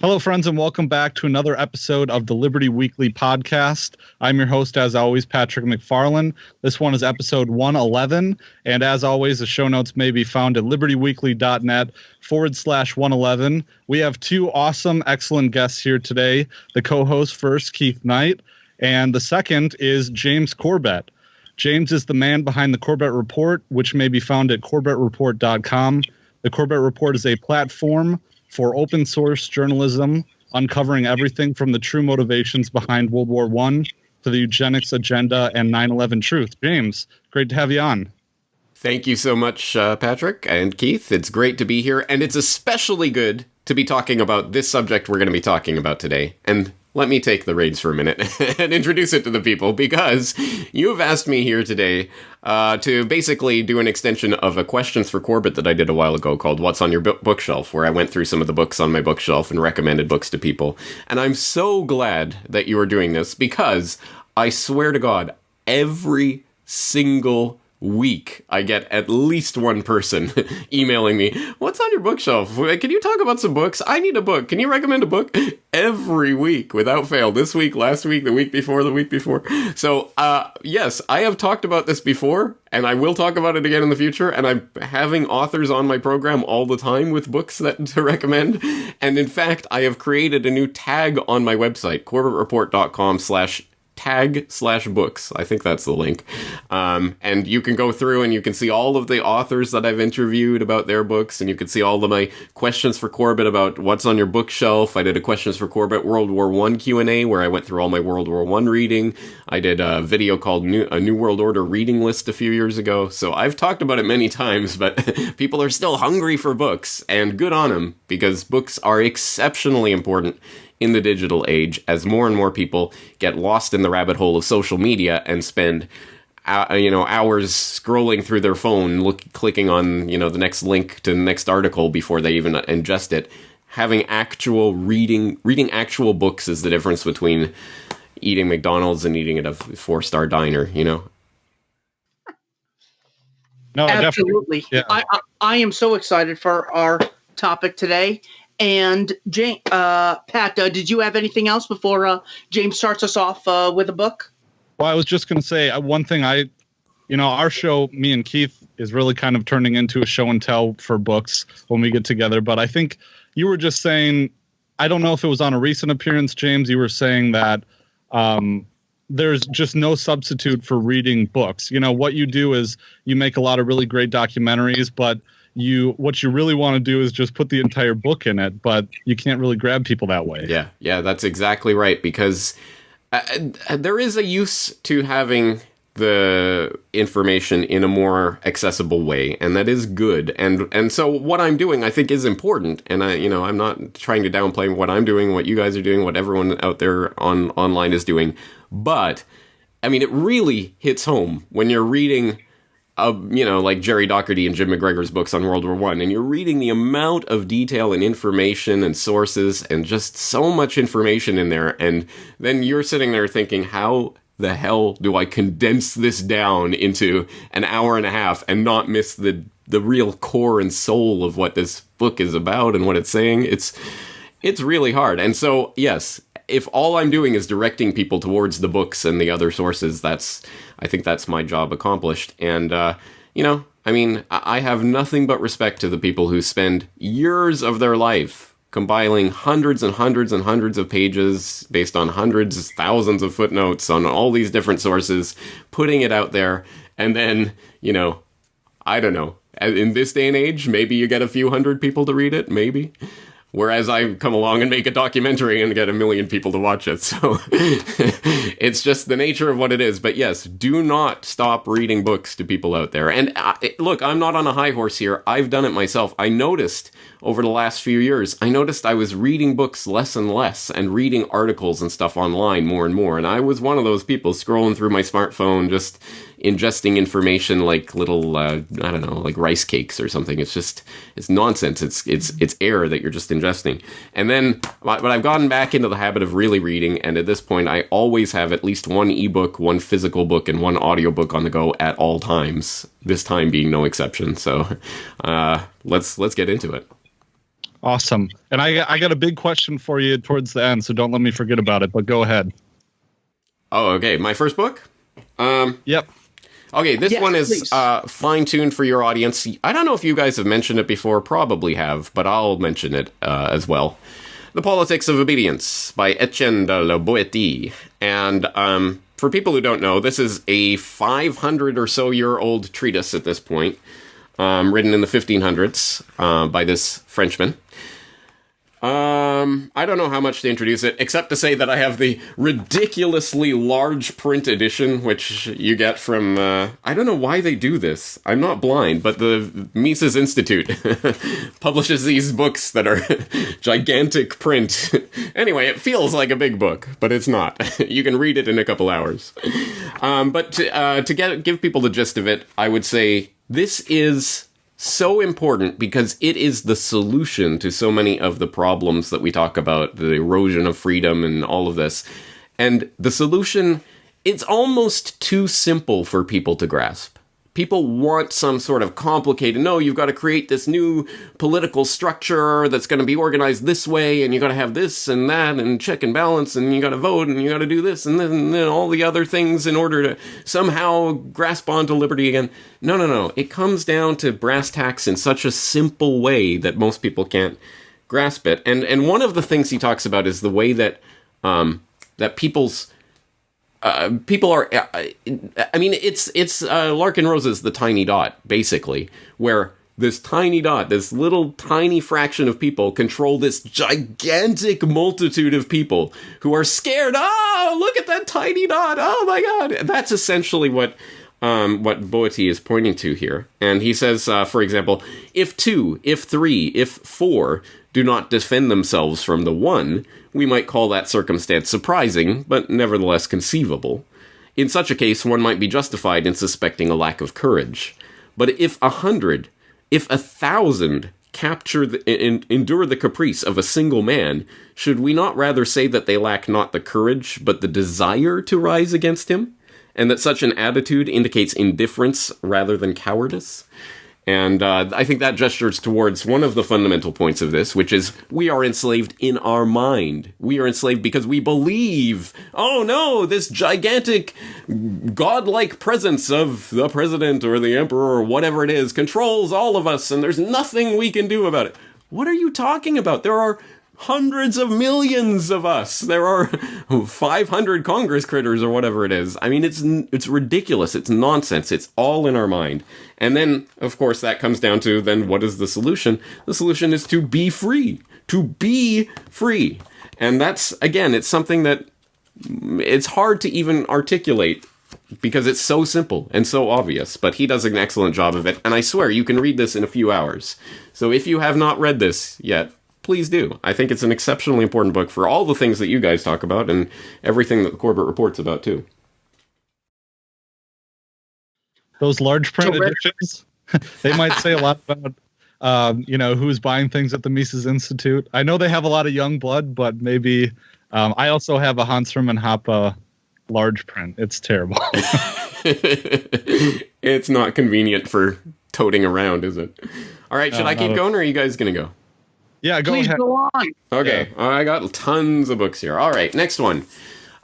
Hello, friends, and welcome back to another episode of the Liberty Weekly podcast. I'm your host, as always, Patrick McFarlane. This one is episode 111, and as always, the show notes may be found at libertyweekly.net/111. We have two awesome, excellent guests here today. The co-host first, Keith Knight, and the second is James Corbett. James is the man behind the Corbett Report, which may be found at corbettreport.com. The Corbett Report is a platform for open source journalism, uncovering everything from the true motivations behind World War I to the eugenics agenda and 9/11 truth. James, great to have you on. Thank you so much, Patrick and Keith. It's great to be here, and it's especially good to be talking about this subject we're going to be talking about today. And let me take the reins for a minute and introduce it to the people, because you've asked me here today to basically do an extension of a Questions for Corbett that I did a while ago called What's on Your Bookshelf, where I went through some of the books on my bookshelf and recommended books to people. And I'm so glad that you are doing this, because I swear to God, every single week I get at least one person emailing me, what's on your bookshelf? Can you talk about some books? I need a book. Can you recommend a book? Every week, without fail. This week, last week, the week before, the week before. So, yes, I have talked about this before, and I will talk about it again in the future, and I'm having authors on my program all the time with books to recommend. And in fact, I have created a new tag on my website, corbettreport.com/tag/books. I think that's the link. And you can go through and you can see all of the authors that I've interviewed about their books, and you can see all of my questions for Corbett about what's on your bookshelf. I did a Questions for Corbett World War I Q&A where I went through all my World War I reading. I did a video called A New World Order Reading List a few years ago. So I've talked about it many times, but people are still hungry for books, and good on them, because books are exceptionally important in the digital age, as more and more people get lost in the rabbit hole of social media and spend hours scrolling through their phone, clicking on the next link to the next article before they even ingest it. Having actual reading actual books is the difference between eating McDonald's and eating at a 4-star diner. No, absolutely. Yeah. I am so excited for our topic today. And Pat, did you have anything else before James starts us off with a book? Well, I was just going to say one thing. Our show, me and Keith, is really kind of turning into a show and tell for books when we get together. But I think you were just saying, I don't know if it was on a recent appearance, James, you were saying that there's just no substitute for reading books. What you do is you make a lot of really great documentaries, but what you really want to do is just put the entire book in it, but you can't really grab people that way. Yeah, that's exactly right, because there is a use to having the information in a more accessible way, and that is good. And so what I'm doing, I think, is important, and I'm not trying to downplay what I'm doing, what you guys are doing, what everyone out there online is doing, but I mean, it really hits home when you're reading like Jerry Doherty and Jim McGregor's books on World War I, and you're reading the amount of detail and information and sources and just so much information in there, and then you're sitting there thinking, how the hell do I condense this down into an hour and a half and not miss the real core and soul of what this book is about and what it's saying? It's really hard. And so, yes, if all I'm doing is directing people towards the books and the other sources, I think that's my job accomplished. And, I have nothing but respect to the people who spend years of their life compiling hundreds and hundreds and hundreds of pages based on hundreds, thousands of footnotes on all these different sources, putting it out there. And then, I don't know, in this day and age, maybe you get a few hundred people to read it, maybe. Whereas I come along and make a documentary and get 1 million people to watch it. So it's just the nature of what it is. But yes, do not stop reading books to people out there. And look, I'm not on a high horse here. I've done it myself. I noticed over the last few years, I was reading books less and less and reading articles and stuff online more and more. And I was one of those people scrolling through my smartphone, just ingesting information like little, like rice cakes or something. It's nonsense. It's air that you're just ingesting. And then, but I've gotten back into the habit of really reading. And at this point, I always have at least one ebook, one physical book, and one audiobook on the go at all times. This time being no exception. So let's get into it. Awesome. And I got a big question for you towards the end, so don't let me forget about it, but go ahead. Oh, okay. My first book? Yep. Okay, this one is fine-tuned for your audience. I don't know if you guys have mentioned it before, probably have, but I'll mention it as well. The Politics of Obedience by Etienne de la Boétie. And for people who don't know, this is a 500 or so year old treatise at this point, written in the 1500s by this Frenchman. I don't know how much to introduce it, except to say that I have the ridiculously large print edition, which you get from, I don't know why they do this. I'm not blind, but the Mises Institute publishes these books that are gigantic print. Anyway, it feels like a big book, but it's not. You can read it in a couple hours. But to give people the gist of it, I would say this is so important because it is the solution to so many of the problems that we talk about, the erosion of freedom and all of this. And the solution, it's almost too simple for people to grasp. People want some sort of complicated, no, you've got to create this new political structure that's going to be organized this way, and you got to have this and that, and check and balance, and you got to vote, and you got to do this, and then all the other things in order to somehow grasp onto liberty again. No. It comes down to brass tacks in such a simple way that most people can't grasp it. And one of the things he talks about is the way that that people are, I mean, it's Larkin Rose's The Tiny Dot, basically, where this tiny dot, this little tiny fraction of people control this gigantic multitude of people who are scared. Oh, look at that tiny dot. Oh my God. That's essentially what Boétie is pointing to here. And he says, for example, if 2, if 3, if 4 do not defend themselves from the 1, we might call that circumstance surprising, but nevertheless conceivable. In such a case, one might be justified in suspecting a lack of courage. But if 100, if 1,000 endure the caprice of a single man, should we not rather say that they lack not the courage, but the desire to rise against him? And that such an attitude indicates indifference rather than cowardice? And I think that gestures towards one of the fundamental points of this, which is we are enslaved in our mind. We are enslaved because we believe, oh no, this gigantic godlike presence of the president or the emperor or whatever it is controls all of us and there's nothing we can do about it. What are you talking about? There are hundreds of millions of us. There are 500 Congress critters or whatever it is. I mean, it's ridiculous. It's nonsense. It's all in our mind. And then, of course, that comes down to then what is the solution? The solution is to be free. To be free. And that's, again, it's something that it's hard to even articulate because it's so simple and so obvious, but he does an excellent job of it. And I swear, you can read this in a few hours. So if you have not read this yet, please do. I think it's an exceptionally important book for all the things that you guys talk about and everything that the Corbett reports about, too. Those large print editions, they might say a lot about, who's buying things at the Mises Institute. I know they have a lot of young blood, but maybe I also have a Hans Hermann Hoppe large print. It's terrible. It's not convenient for toting around, is it? All right, should I keep going, or are you guys going to go? Yeah, go ahead. Please go on. Okay, yeah. I got tons of books here. All right, next one.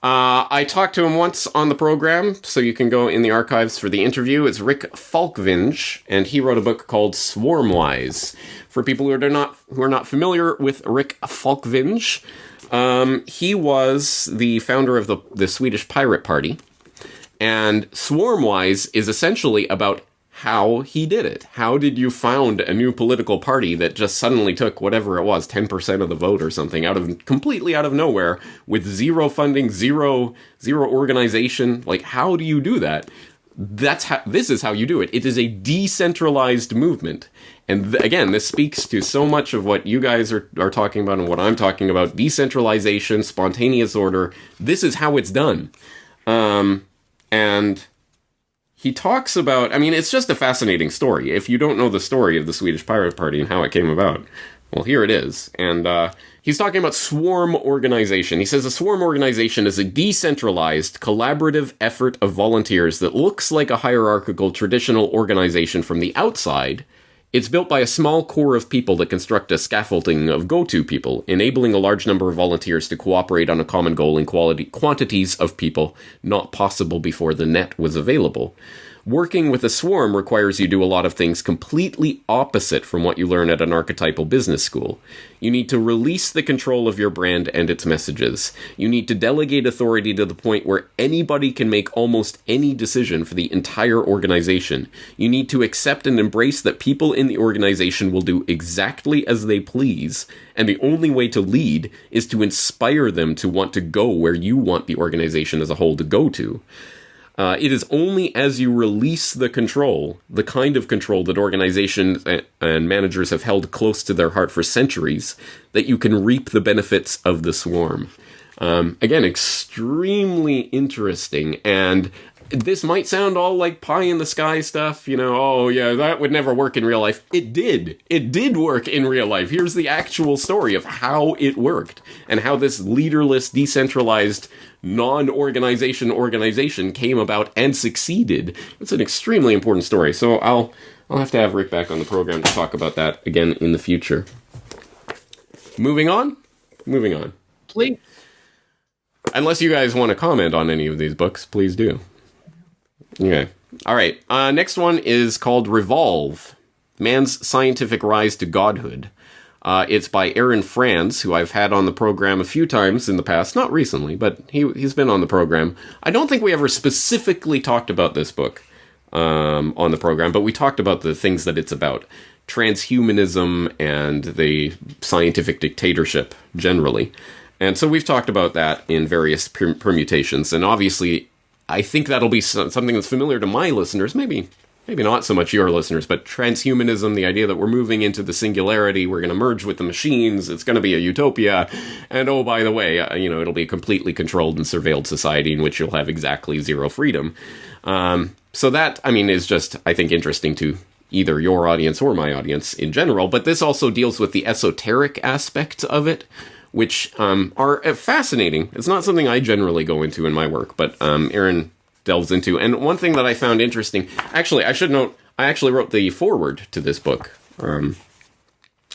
I talked to him once on the program, so you can go in the archives for the interview. It's Rick Falkvinge, and he wrote a book called Swarmwise. For people who are not familiar with Rick Falkvinge, he was the founder of the Swedish Pirate Party, and Swarmwise is essentially about how he did it. How did you found a new political party that just suddenly took whatever it was, 10% of the vote or something, completely out of nowhere, with zero funding, zero organization? Like, how do you do that? This is how you do it. It is a decentralized movement. And again, this speaks to so much of what you guys are talking about and what I'm talking about. Decentralization, spontaneous order. This is how it's done. And he talks about, I mean, it's just a fascinating story. If you don't know the story of the Swedish Pirate Party and how it came about, well, here it is. And he's talking about swarm organization. He says a swarm organization is a decentralized, collaborative effort of volunteers that looks like a hierarchical, traditional organization from the outside. It's built by a small core of people that construct a scaffolding of go-to people, enabling a large number of volunteers to cooperate on a common goal in quantities of people not possible before the net was available. Working with a swarm requires you do a lot of things completely opposite from what you learn at an archetypal business school. You need to release the control of your brand and its messages. You need to delegate authority to the point where anybody can make almost any decision for the entire organization. You need to accept and embrace that people in the organization will do exactly as they please, and the only way to lead is to inspire them to want to go where you want the organization as a whole to go to. It is only as you release the control, the kind of control that organizations and managers have held close to their heart for centuries, that you can reap the benefits of the swarm. Again, extremely interesting, and this might sound all like pie in the sky stuff, oh yeah, that would never work in real life. It did. It did work in real life. Here's the actual story of how it worked, and how this leaderless, decentralized, non-organization came about and succeeded. It's an extremely important story, so I'll have to have Rick back on the program to talk about that again in the future. Moving on. Please. Unless you guys want to comment on any of these books, please do. Okay. All right. Next one is called Revolve, Man's Scientific Rise to Godhood. It's by Aaron Franz, who I've had on the program a few times in the past. Not recently, but he's been on the program. I don't think we ever specifically talked about this book on the program, but we talked about the things that it's about. Transhumanism and the scientific dictatorship generally. And so we've talked about that in various permutations. And obviously, I think that'll be something that's familiar to my listeners, maybe not so much your listeners, but transhumanism, the idea that we're moving into the singularity, we're going to merge with the machines, it's going to be a utopia, and oh, by the way, it'll be a completely controlled and surveilled society in which you'll have exactly zero freedom. So that, is just, I think, interesting to either your audience or my audience in general, but this also deals with the esoteric aspects of it, which are fascinating. It's not something I generally go into in my work, but Aaron delves into. And one thing that I found interesting, actually, I should note, I actually wrote the foreword to this book.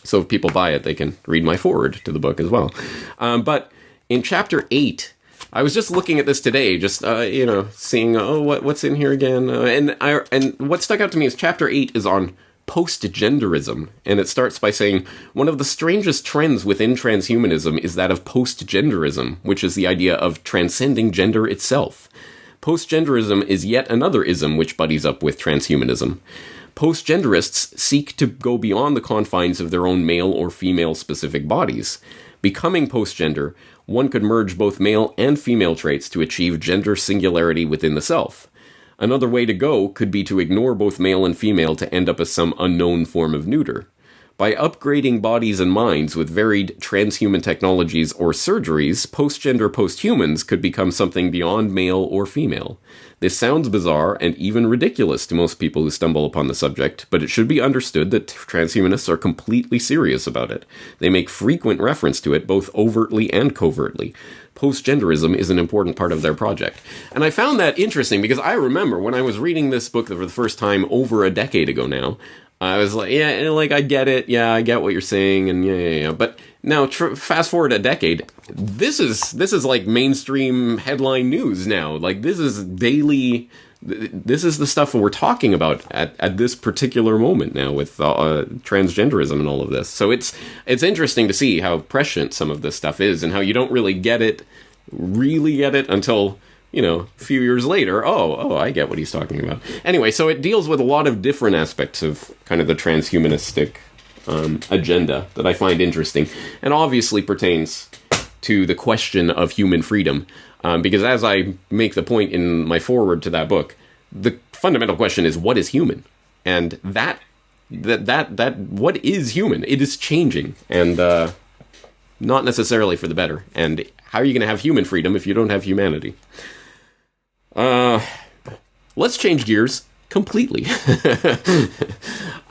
So if people buy it, they can read my foreword to the book as well. But in chapter 8, I was just looking at this today, just, seeing, what's in here again? And what stuck out to me is chapter 8 is on post-genderism, and it starts by saying, one of the strangest trends within transhumanism is that of post-genderism, which is the idea of transcending gender itself. Post-genderism is yet another ism which buddies up with transhumanism. Post-genderists seek to go beyond the confines of their own male or female-specific bodies. Becoming post-gender, one could merge both male and female traits to achieve gender singularity within the self. Another way to go could be to ignore both male and female to end up as some unknown form of neuter. By upgrading bodies and minds with varied transhuman technologies or surgeries, post-gender posthumans could become something beyond male or female. This sounds bizarre and even ridiculous to most people who stumble upon the subject, but it should be understood that transhumanists are completely serious about it. They make frequent reference to it, both overtly and covertly. Post-genderism is an important part of their project. And I found that interesting because I remember when I was reading this book for the first time over a decade ago now, I was like, I get it. Yeah, I get what you're saying. And yeah. But now, fast forward a decade, this is like mainstream headline news now. Like, this is daily. This is the stuff that we're talking about at this particular moment now with transgenderism and all of this. So it's interesting to see how prescient some of this stuff is and how you don't really really get it until, a few years later. Oh, I get what he's talking about. Anyway, so it deals with a lot of different aspects of kind of the transhumanistic agenda that I find interesting, and obviously pertains to the question of human freedom. Because as I make the point in my foreword to that book, the fundamental question is, what is human? And that what is human? It is changing, and not necessarily for the better. And how are you going to have human freedom if you don't have humanity? Let's change gears completely.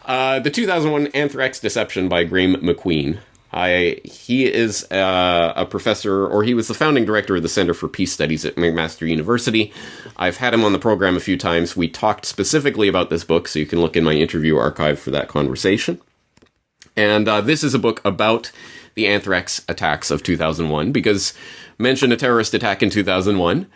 The 2001 Anthrax Deception by Graham McQueen. He is a professor, or he was the founding director of the Center for Peace Studies at McMaster University. I've had him on the program a few times. We talked specifically about this book, so you can look in my interview archive for that conversation. And this is a book about the anthrax attacks of 2001, because mention a terrorist attack in 2001,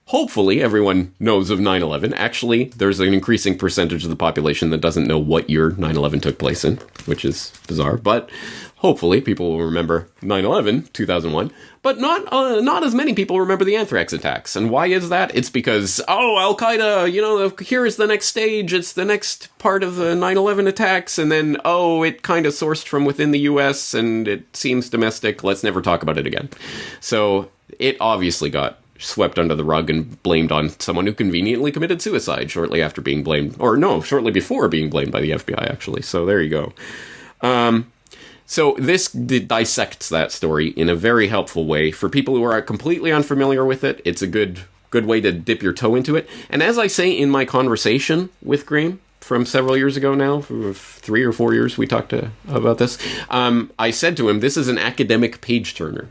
hopefully everyone knows of 9/11. Actually, there's an increasing percentage of the population that doesn't know what year 9/11 took place in, which is bizarre, but hopefully people will remember 9/11, 2001, but not as many people remember the anthrax attacks. And why is that? It's because, alqaeda, here is the next stage, it's the next part of the 9/11 attacks, and then, it kind of sourced from within the US, and it seems domestic, let's never talk about it again. So it obviously got swept under the rug and blamed on someone who conveniently committed suicide shortly before being blamed by the FBI, actually. So there you go. So this dissects that story in a very helpful way. For people who are completely unfamiliar with it, it's a good way to dip your toe into it. And as I say in my conversation with Graham from several years ago now, for 3 or 4 years we talked about this, I said to him, this is an academic page-turner.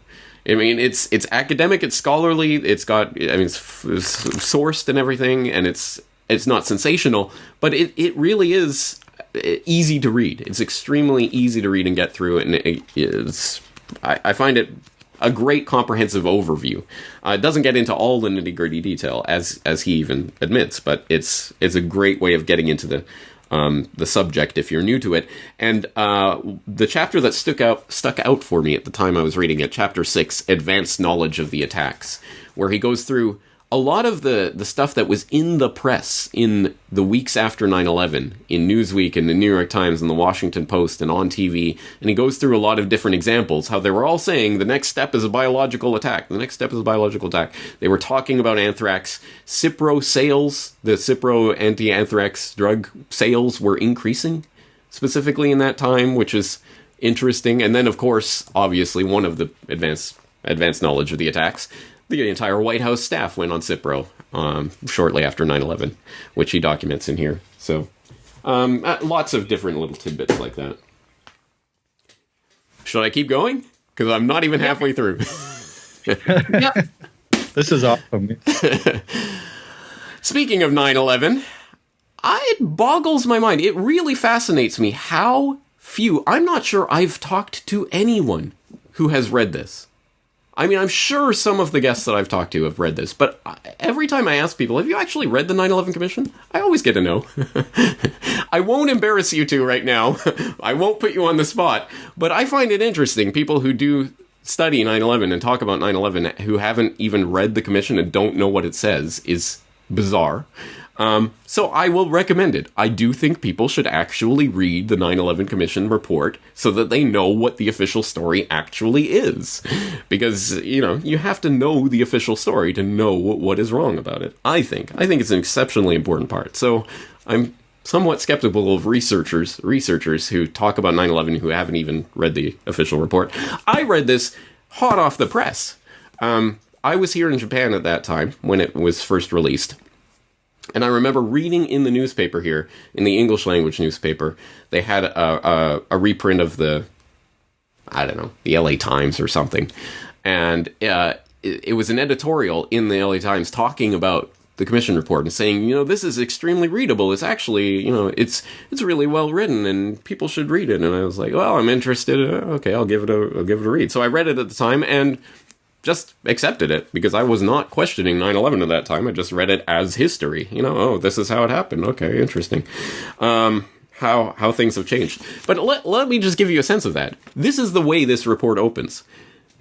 I mean, it's academic, it's scholarly, it's sourced and everything, and it's not sensational, but it really is easy to read. It's extremely easy to read and get through, and I find it a great comprehensive overview. It doesn't get into all the nitty-gritty detail, as he even admits, but it's a great way of getting into the subject if you're new to it. And the chapter that stuck out for me at the time I was reading it, chapter 6, Advanced Knowledge of the Attacks, where he goes through a lot of the stuff that was in the press in the weeks after 9/11, in Newsweek and the New York Times and the Washington Post and on TV, and he goes through a lot of different examples, how they were all saying the next step is a biological attack, the next step is a biological attack. They were talking about anthrax. Cipro sales, the Cipro anti-anthrax drug sales were increasing, specifically in that time, which is interesting. And then, of course, obviously, one of the advanced knowledge of the attacks, the entire White House staff went on Cipro shortly after 9/11, which he documents in here. So, lots of different little tidbits like that. Should I keep going? Because I'm not even halfway through. Yep. This is awesome. Speaking of 9/11, it boggles my mind. It really fascinates me how few, I'm not sure I've talked to anyone who has read this. I mean, I'm sure some of the guests that I've talked to have read this, but every time I ask people, have you actually read the 9/11 Commission? I always get a no. I won't embarrass you two right now. I won't put you on the spot, but I find it interesting. People who do study 9/11 and talk about 9/11 who haven't even read the Commission and don't know what it says is bizarre. So I will recommend it. I do think people should actually read the 9/11 Commission report so that they know what the official story actually is. Because, you have to know the official story to know what is wrong about it, I think. I think it's an exceptionally important part. So I'm somewhat skeptical of researchers who talk about 9/11 who haven't even read the official report. I read this hot off the press. I was here in Japan at that time when it was first released. And I remember reading in the newspaper here, in the English language newspaper, they had a reprint of the LA Times or something. And it was an editorial in the LA Times talking about the Commission report and saying, this is extremely readable. It's actually, it's really well written and people should read it. And I was like, well, I'm interested. Okay, I'll give it a read. So I read it at the time and just accepted it because I was not questioning 9/11 at that time. I just read it as history. This is how it happened. Okay, interesting. How things have changed. But let me just give you a sense of that. This is the way this report opens.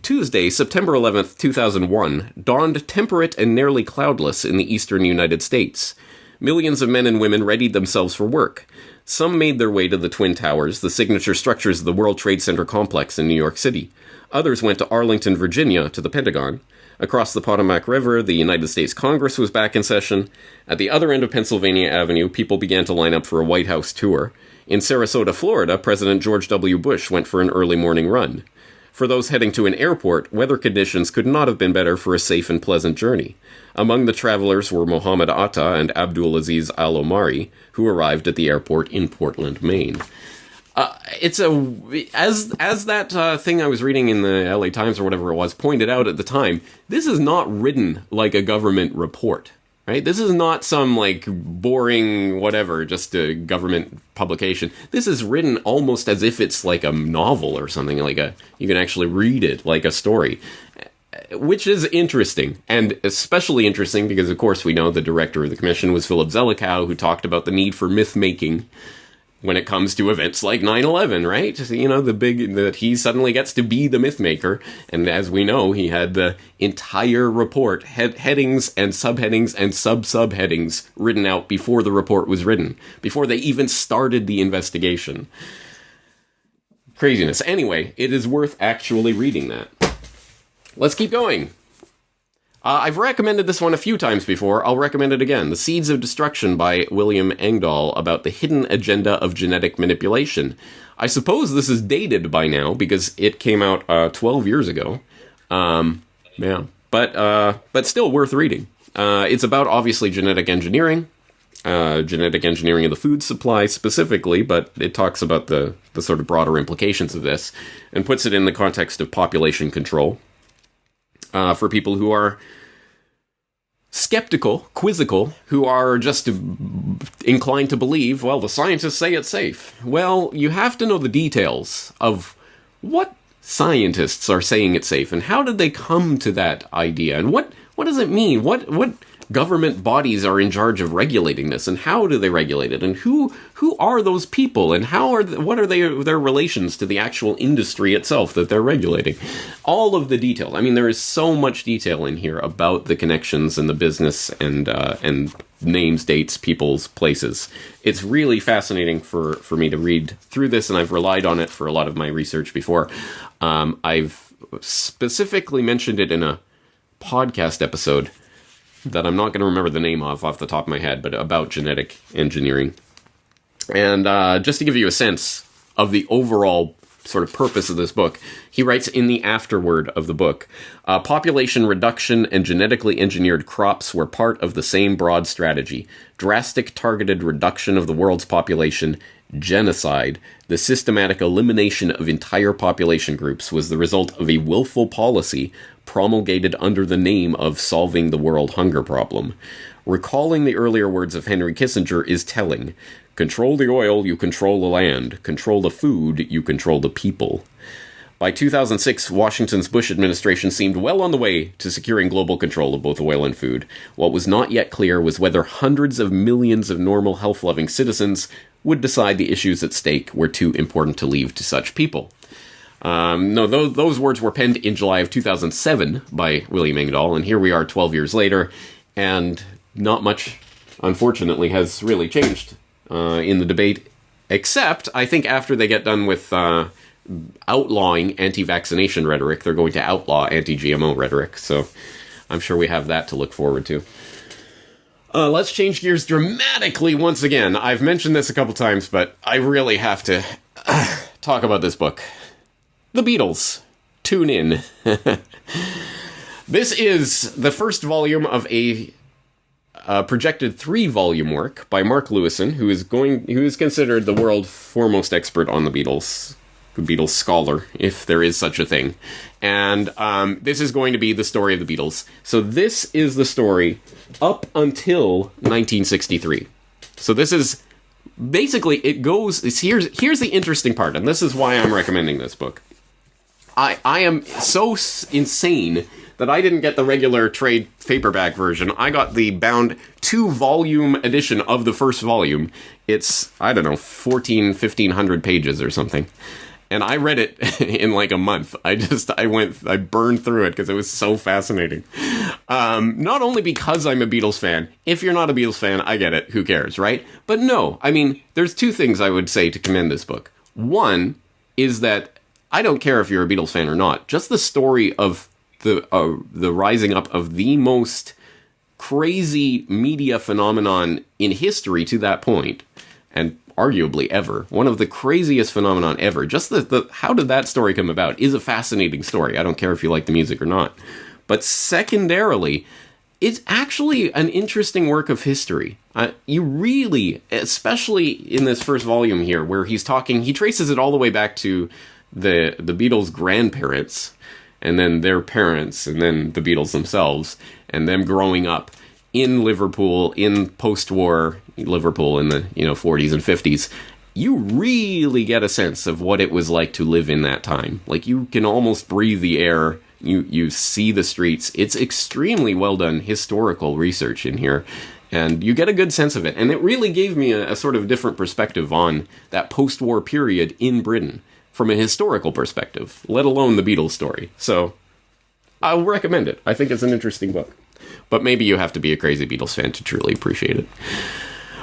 Tuesday, September 11th, 2001, dawned temperate and nearly cloudless in the eastern United States. Millions of men and women readied themselves for work. Some made their way to the Twin Towers, the signature structures of the World Trade Center complex in New York City. Others went to Arlington, Virginia, to the Pentagon. Across the Potomac River, the United States Congress was back in session. At the other end of Pennsylvania Avenue, people began to line up for a White House tour. In Sarasota, Florida, President George W. Bush went for an early morning run. For those heading to an airport, weather conditions could not have been better for a safe and pleasant journey. Among the travelers were Mohammed Atta and Abdulaziz Al-Omari, who arrived at the airport in Portland, Maine. It's as that thing I was reading in the LA Times or whatever it was pointed out at the time, this is not written like a government report. Right? This is not some, like, boring whatever, just a government publication. This is written almost as if it's like a novel or something, you can actually read it like a story. Which is interesting, and especially interesting because, of course, we know the director of the commission was Philip Zelikow, who talked about the need for myth-making when it comes to events like 9/11, right? You know, that he suddenly gets to be the myth maker, and as we know, he had the entire report, headings and subheadings and sub-subheadings written out before the report was written, before they even started the investigation. Craziness. Anyway, it is worth actually reading that. Let's keep going. I've recommended this one a few times before. I'll recommend it again. The Seeds of Destruction by William Engdahl, about the hidden agenda of genetic manipulation. I suppose this is dated by now because it came out 12 years ago. Yeah, but still worth reading. It's about, obviously, genetic engineering of the food supply specifically, but it talks about the sort of broader implications of this and puts it in the context of population control. For people who are skeptical, quizzical, who are just inclined to believe, well, the scientists say it's safe. Well, you have to know the details of what scientists are saying it's safe, and how did they come to that idea, and what does it mean? What government bodies are in charge of regulating this, and how do they regulate it, and who are those people, and what are their relations to the actual industry itself that they're regulating? All of the details. I mean, there is so much detail in here about the connections and the business and names, dates, peoples, places. It's really fascinating for me to read through this, and I've relied on it for a lot of my research before. I've specifically mentioned it in a podcast episode that I'm not going to remember the name of off the top of my head, but about genetic engineering. And just to give you a sense of the overall sort of purpose of this book, he writes in the afterword of the book, population reduction and genetically engineered crops were part of the same broad strategy. Drastic targeted reduction of the world's population, genocide, the systematic elimination of entire population groups was the result of a willful policy promulgated under the name of solving the world hunger problem. Recalling the earlier words of Henry Kissinger is telling. Control the oil, you control the land. Control the food, you control the people. By 2006, Washington's Bush administration seemed well on the way to securing global control of both oil and food. What was not yet clear was whether hundreds of millions of normal, health-loving citizens would decide the issues at stake were too important to leave to such people. No, those words were penned in July of 2007 by William Engdahl, and here we are 12 years later, and not much, unfortunately, has really changed in the debate, except, I think after they get done with outlawing anti-vaccination rhetoric, they're going to outlaw anti-GMO rhetoric, so I'm sure we have that to look forward to. Let's change gears dramatically once again. I've mentioned this a couple times, but I really have to talk about this book. The Beatles. Tune in. This is the first volume of a projected 3-volume work by Mark Lewison, who is considered the world's foremost expert on the Beatles scholar, if there is such a thing. And this is going to be the story of the Beatles. So this is the story up until 1963. So this is basically, it goes. Here's the interesting part, and this is why I'm recommending this book. I am so insane that I didn't get the regular trade paperback version. I got the bound 2-volume edition of the first volume. It's, I don't know, 1,500 pages or something. And I read it in like a month. I burned through it because it was so fascinating. Not only because I'm a Beatles fan. If you're not a Beatles fan, I get it. Who cares, right? But no, I mean, there's 2 things I would say to commend this book. One is that I don't care if you're a Beatles fan or not. Just the story of the rising up of the most crazy media phenomenon in history to that point, and arguably ever, one of the craziest phenomenon ever. Just the how did that story come about is a fascinating story. I don't care if you like the music or not. But secondarily, it's actually an interesting work of history. You really, especially in this first volume here, where he traces it all the way back to the Beatles' grandparents, and then their parents, and then the Beatles themselves, and them growing up in Liverpool, in post-war Liverpool in the 40s and 50s. You really get a sense of what it was like to live in that time. Like, you can almost breathe the air. You see the streets. It's extremely well done historical research in here, and you get a good sense of it. And it really gave me a sort of different perspective on that post-war period in Britain from a historical perspective, let alone the Beatles story. So I'll recommend it. I think it's an interesting book. But maybe you have to be a crazy Beatles fan to truly appreciate it.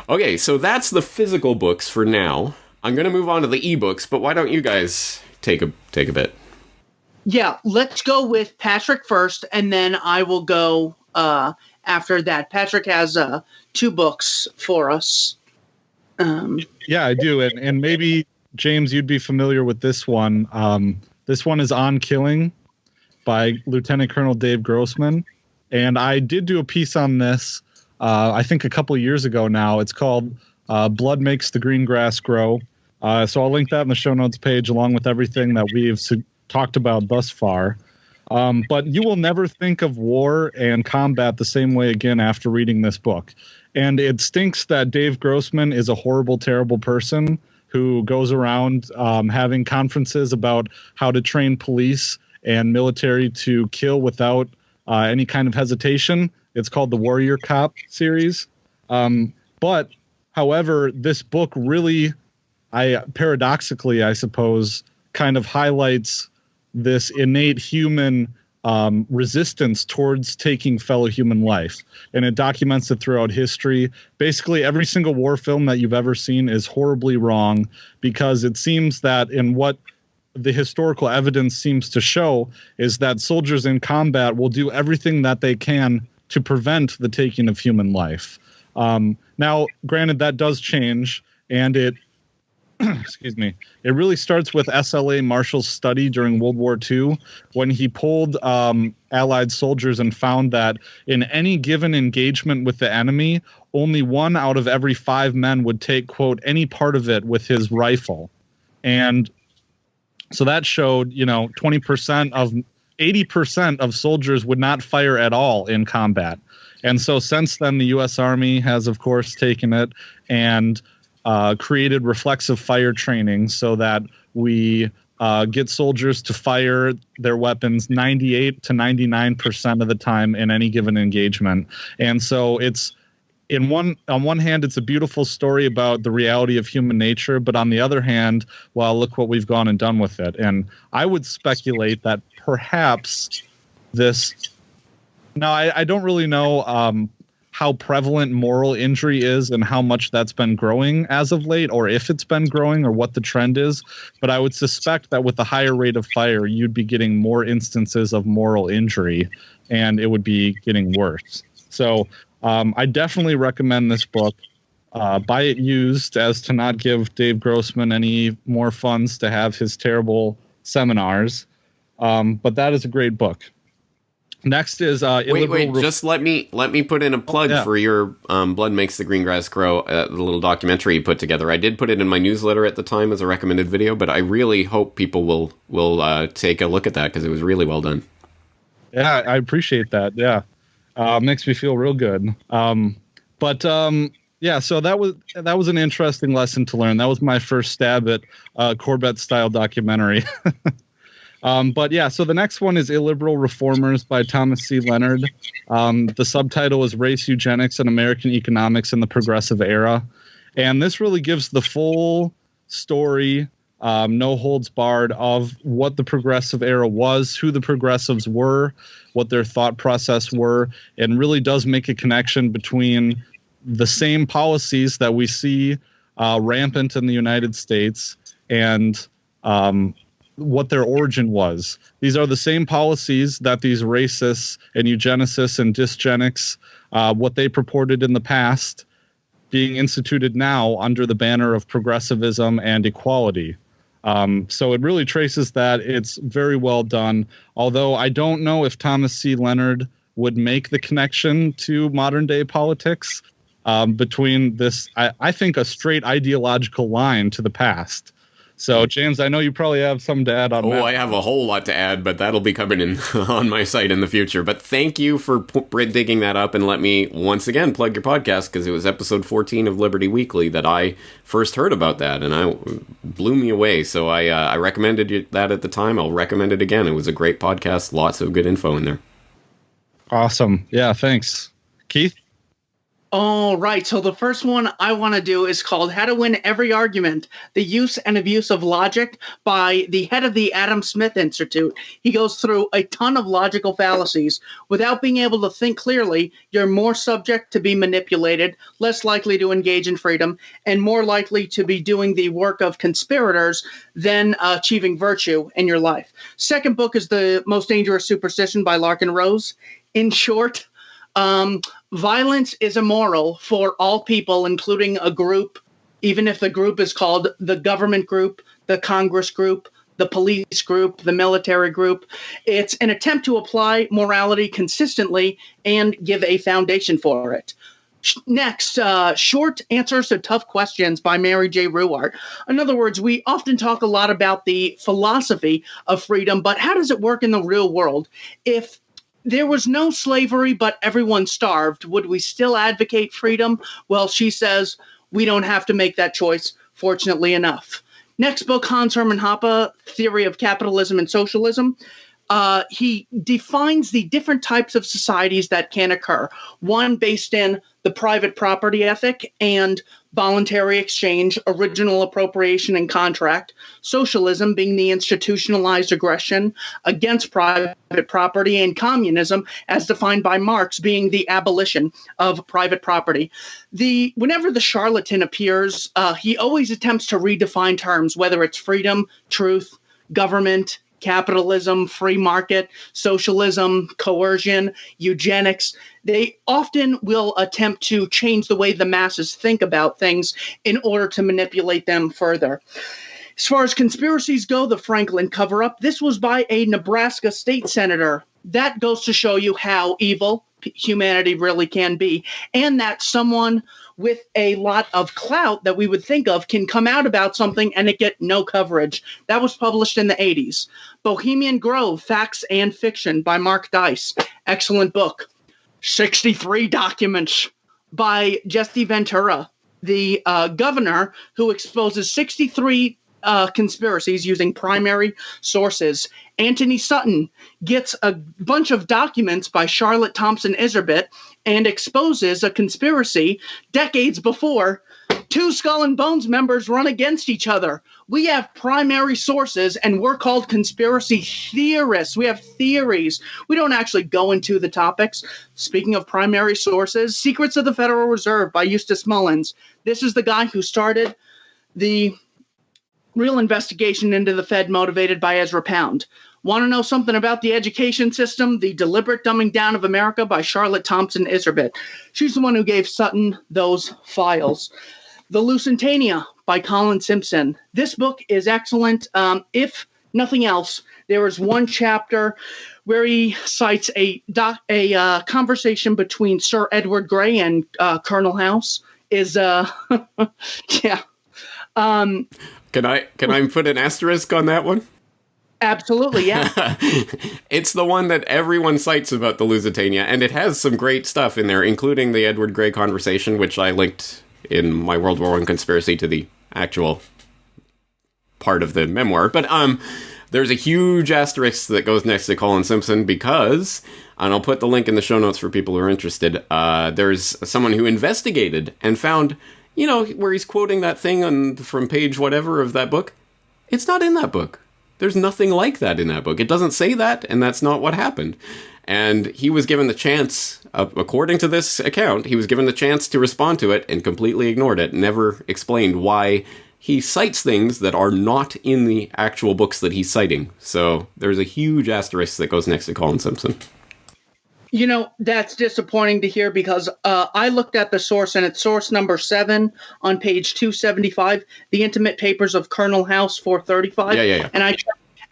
Okay, so that's the physical books for now. I'm going to move on to the ebooks, but why don't you guys take a bit? Yeah, let's go with Patrick first, and then I will go after that. Patrick has 2 books for us. Yeah, I do. And maybe, James, you'd be familiar with this one. This one is On Killing by Lieutenant Colonel Dave Grossman. And I did do a piece on this, I think a couple of years ago now. It's called Blood Makes the Green Grass Grow. So I'll link that in the show notes page along with everything that we've talked about thus far. But you will never think of war and combat the same way again after reading this book. And it stinks that Dave Grossman is a horrible, terrible person who goes around having conferences about how to train police and military to kill without any kind of hesitation. It's called the Warrior Cop series. But, however, this book really, paradoxically, I suppose, kind of highlights this innate human resistance towards taking fellow human life. And it documents it throughout history. Basically, every single war film that you've ever seen is horribly wrong, because it seems that in what the historical evidence seems to show is that soldiers in combat will do everything that they can to prevent the taking of human life. Now, granted, that does change, and it excuse me, it really starts with SLA Marshall's study during World War II, when he polled Allied soldiers and found that in any given engagement with the enemy, only 1 out of every 5 men would take, quote, any part of it with his rifle. And so that showed, 80% of soldiers would not fire at all in combat. And so since then, the U.S. Army has, of course, taken it and created reflexive fire training so that we get soldiers to fire their weapons 98 to 99% of the time in any given engagement. And so it's on one hand, it's a beautiful story about the reality of human nature, but on the other hand, well, look what we've gone and done with it. And I would speculate that perhaps this. Now, I don't really know how prevalent moral injury is and how much that's been growing as of late, or if it's been growing, or what the trend is. But I would suspect that with the higher rate of fire, you'd be getting more instances of moral injury, and it would be getting worse. So I definitely recommend this book. Buy it used, as to not give Dave Grossman any more funds to have his terrible seminars. But that is a great book. Next is wait. Just let me put in a plug for your Blood Makes the Green Grass Grow, the little documentary you put together. I did put it in my newsletter at the time as a recommended video, but I really hope people will take a look at that, because it was really well done. Yeah, I appreciate that. Yeah, makes me feel real good. Yeah, so that was an interesting lesson to learn. That was my first stab at Corbett style documentary. But yeah, so the next one is Illiberal Reformers by Thomas C. Leonard. The subtitle is Race Eugenics and American Economics in the Progressive Era. And this really gives the full story, no holds barred, of what the progressive era was, who the progressives were, what their thought process were, and really does make a connection between the same policies that we see rampant in the United States and what their origin was. These are the same policies that these racists and eugenicists and dysgenics, what they purported in the past, being instituted now under the banner of progressivism and equality. So it really traces that. It's very well done. Although I don't know if Thomas C. Leonard would make the connection to modern day politics between this, I think, a straight ideological line to the past. So, James, I know you probably have some to add on that. I have a whole lot to add, but that'll be coming in on my site in the future. But thank you for digging that up, and let me once again plug your podcast, because it was episode 14 of Liberty Weekly that I first heard about that, and it blew me away. So I recommended that at the time. I'll recommend it again. It was a great podcast. Lots of good info in there. Awesome. Yeah, thanks. Keith? All right, so the first one I want to do is called How to Win Every Argument, The Use and Abuse of Logic by the head of the Adam Smith Institute. He goes through a ton of logical fallacies. Without being able to think clearly, you're more subject to be manipulated, less likely to engage in freedom, and more likely to be doing the work of conspirators than achieving virtue in your life. Second book is The Most Dangerous Superstition by Larkin Rose. In short, violence is immoral for all people, including a group, even if the group is called the government group, the Congress group, the police group, the military group. It's an attempt to apply morality consistently and give a foundation for it. Next, Short Answers to Tough Questions by Mary J. Ruwart. In other words, we often talk a lot about the philosophy of freedom, but how does it work in the real world? If there was no slavery, but everyone starved, would we still advocate freedom? Well, she says we don't have to make that choice, fortunately enough. Next book, Hans Hermann Hoppe, Theory of Capitalism and Socialism. He defines the different types of societies that can occur. One based in the private property ethic and voluntary exchange, original appropriation and contract. Socialism being the institutionalized aggression against private property, and communism, as defined by Marx, being the abolition of private property. Whenever the charlatan appears, he always attempts to redefine terms, whether it's freedom, truth, government, capitalism, free market, socialism, coercion, eugenics. They often will attempt to change the way the masses think about things in order to manipulate them further. As far as conspiracies go, the Franklin cover-up, this was by a Nebraska state senator. That goes to show you how evil humanity really can be, and that someone with a lot of clout that we would think of can come out about something and it get no coverage. That was published in the 80s. Bohemian Grove, Facts and Fiction by Mark Dice. Excellent book. 63 Documents by Jesse Ventura, the governor who exposes 63 conspiracies using primary sources. Anthony Sutton gets a bunch of documents by Charlotte Thompson Iserbyt and exposes a conspiracy decades before two Skull and Bones members run against each other. We have primary sources, and we're called conspiracy theorists. We have theories. We don't actually go into the topics. Speaking of primary sources, Secrets of the Federal Reserve by Eustace Mullins. This is the guy who started the real investigation into the Fed, motivated by Ezra Pound. Want to know something about the education system? The Deliberate Dumbing Down of America by Charlotte Thompson Iserbyt. She's the one who gave Sutton those files. The Lusitania by Colin Simpson. This book is excellent. If nothing else, there is one chapter where he cites a conversation between Sir Edward Grey and Colonel House. Yeah. Can I put an asterisk on that one? Absolutely, yeah. It's the one that everyone cites about the Lusitania, and it has some great stuff in there, including the Edward Grey conversation, which I linked in my World War I conspiracy to the actual part of the memoir. But there's a huge asterisk that goes next to Colin Simpson because, and I'll put the link in the show notes for people who are interested, there's someone who investigated and found, you know, where he's quoting that thing from page whatever of that book. It's not in that book. There's nothing like that in that book. It doesn't say that, and that's not what happened. And he was given the chance, according to this account, he was given the chance to respond to it and completely ignored it, never explained why he cites things that are not in the actual books that he's citing. So there's a huge asterisk that goes next to Colin Simpson. You know, that's disappointing to hear because I looked at the source, and it's source number 7 on page 275, The Intimate Papers of Colonel House 435. Yeah.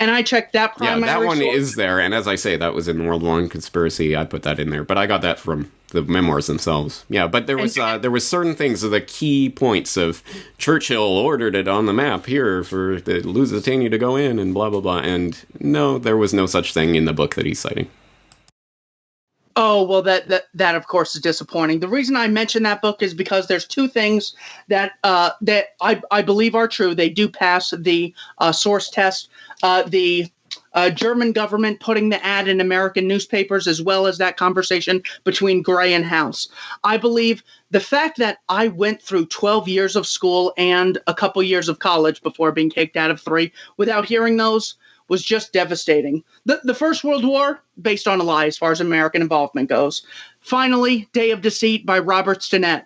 and I checked that Yeah, primary that one source. is there, and as I say, that was in World War I Conspiracy. I put that in there, but I got that from the memoirs themselves. Yeah, but there was certain things, the key points of Churchill ordered it on the map here for the Lusitania to go in, and blah blah blah. And no, there was no such thing in the book that he's citing. Oh, well, that of course is disappointing. The reason I mention that book is because there's two things that I believe are true. They do pass the source test. The German government putting the ad in American newspapers, as well as that conversation between Gray and House. I believe the fact that I went through 12 years of school and a couple years of college before being kicked out of 3 without hearing those was just devastating. The First World War, based on a lie as far as American involvement goes. Finally, Day of Deceit by Robert Stinnett.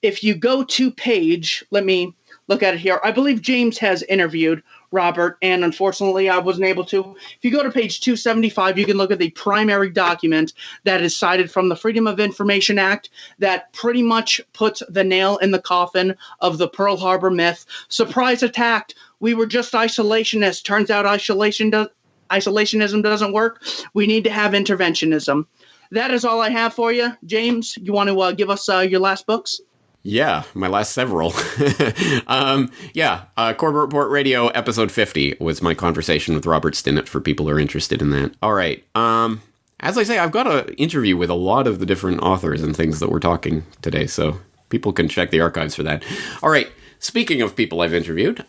If you go to page, let me look at it here. I believe James has interviewed Robert, and unfortunately I wasn't able to. If you go to page 275, you can look at the primary document that is cited from the Freedom of Information Act that pretty much puts the nail in the coffin of the Pearl Harbor myth. Surprise attack. We were just isolationists. Turns out isolationism doesn't work. We need to have interventionism. That is all I have for you. James, you want to give us your last books? Yeah, my last several. Corbett Report Radio episode 50 was my conversation with Robert Stinnett for people who are interested in that. All right. As I say, I've got an interview with a lot of the different authors and things that we're talking today, so people can check the archives for that. All right. Speaking of people I've interviewed,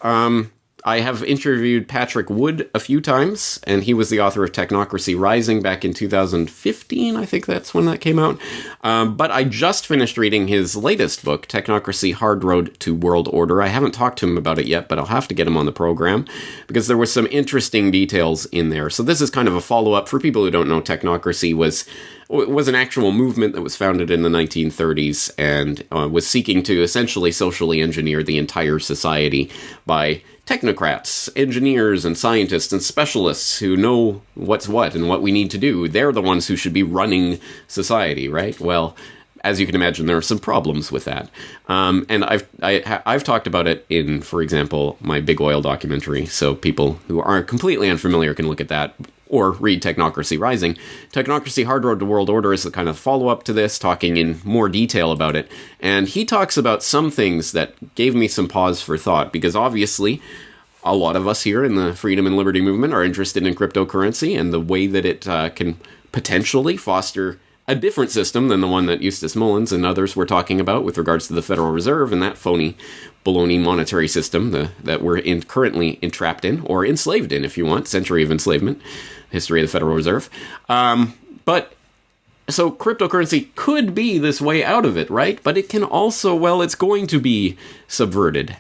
I have interviewed Patrick Wood a few times, and he was the author of Technocracy Rising back in 2015. I think that's when that came out. But I just finished reading his latest book, Technocracy Hard Road to World Order. I haven't talked to him about it yet, but I'll have to get him on the program because there were some interesting details in there. So this is kind of a follow-up. For people who don't know, Technocracy was an actual movement that was founded in the 1930s and was seeking to essentially socially engineer the entire society by technocrats, engineers, and scientists and specialists who know what's what and what we need to do. They're the ones who should be running society, right? Well, as you can imagine, there are some problems with that. And I've talked about it in, for example, my Big Oil documentary, so people who aren't completely unfamiliar can look at that or read Technocracy Rising. Technocracy Hard Road to World Order is the kind of follow-up to this, talking in more detail about it. And he talks about some things that gave me some pause for thought, because obviously a lot of us here in the freedom and liberty movement are interested in cryptocurrency and the way that it can potentially foster a different system than the one that Eustace Mullins and others were talking about with regards to the Federal Reserve and that phony baloney monetary system that we're currently entrapped in, or enslaved in, if you want, century of enslavement, history of the Federal Reserve. So cryptocurrency could be this way out of it, right? But it can also, it's going to be subverted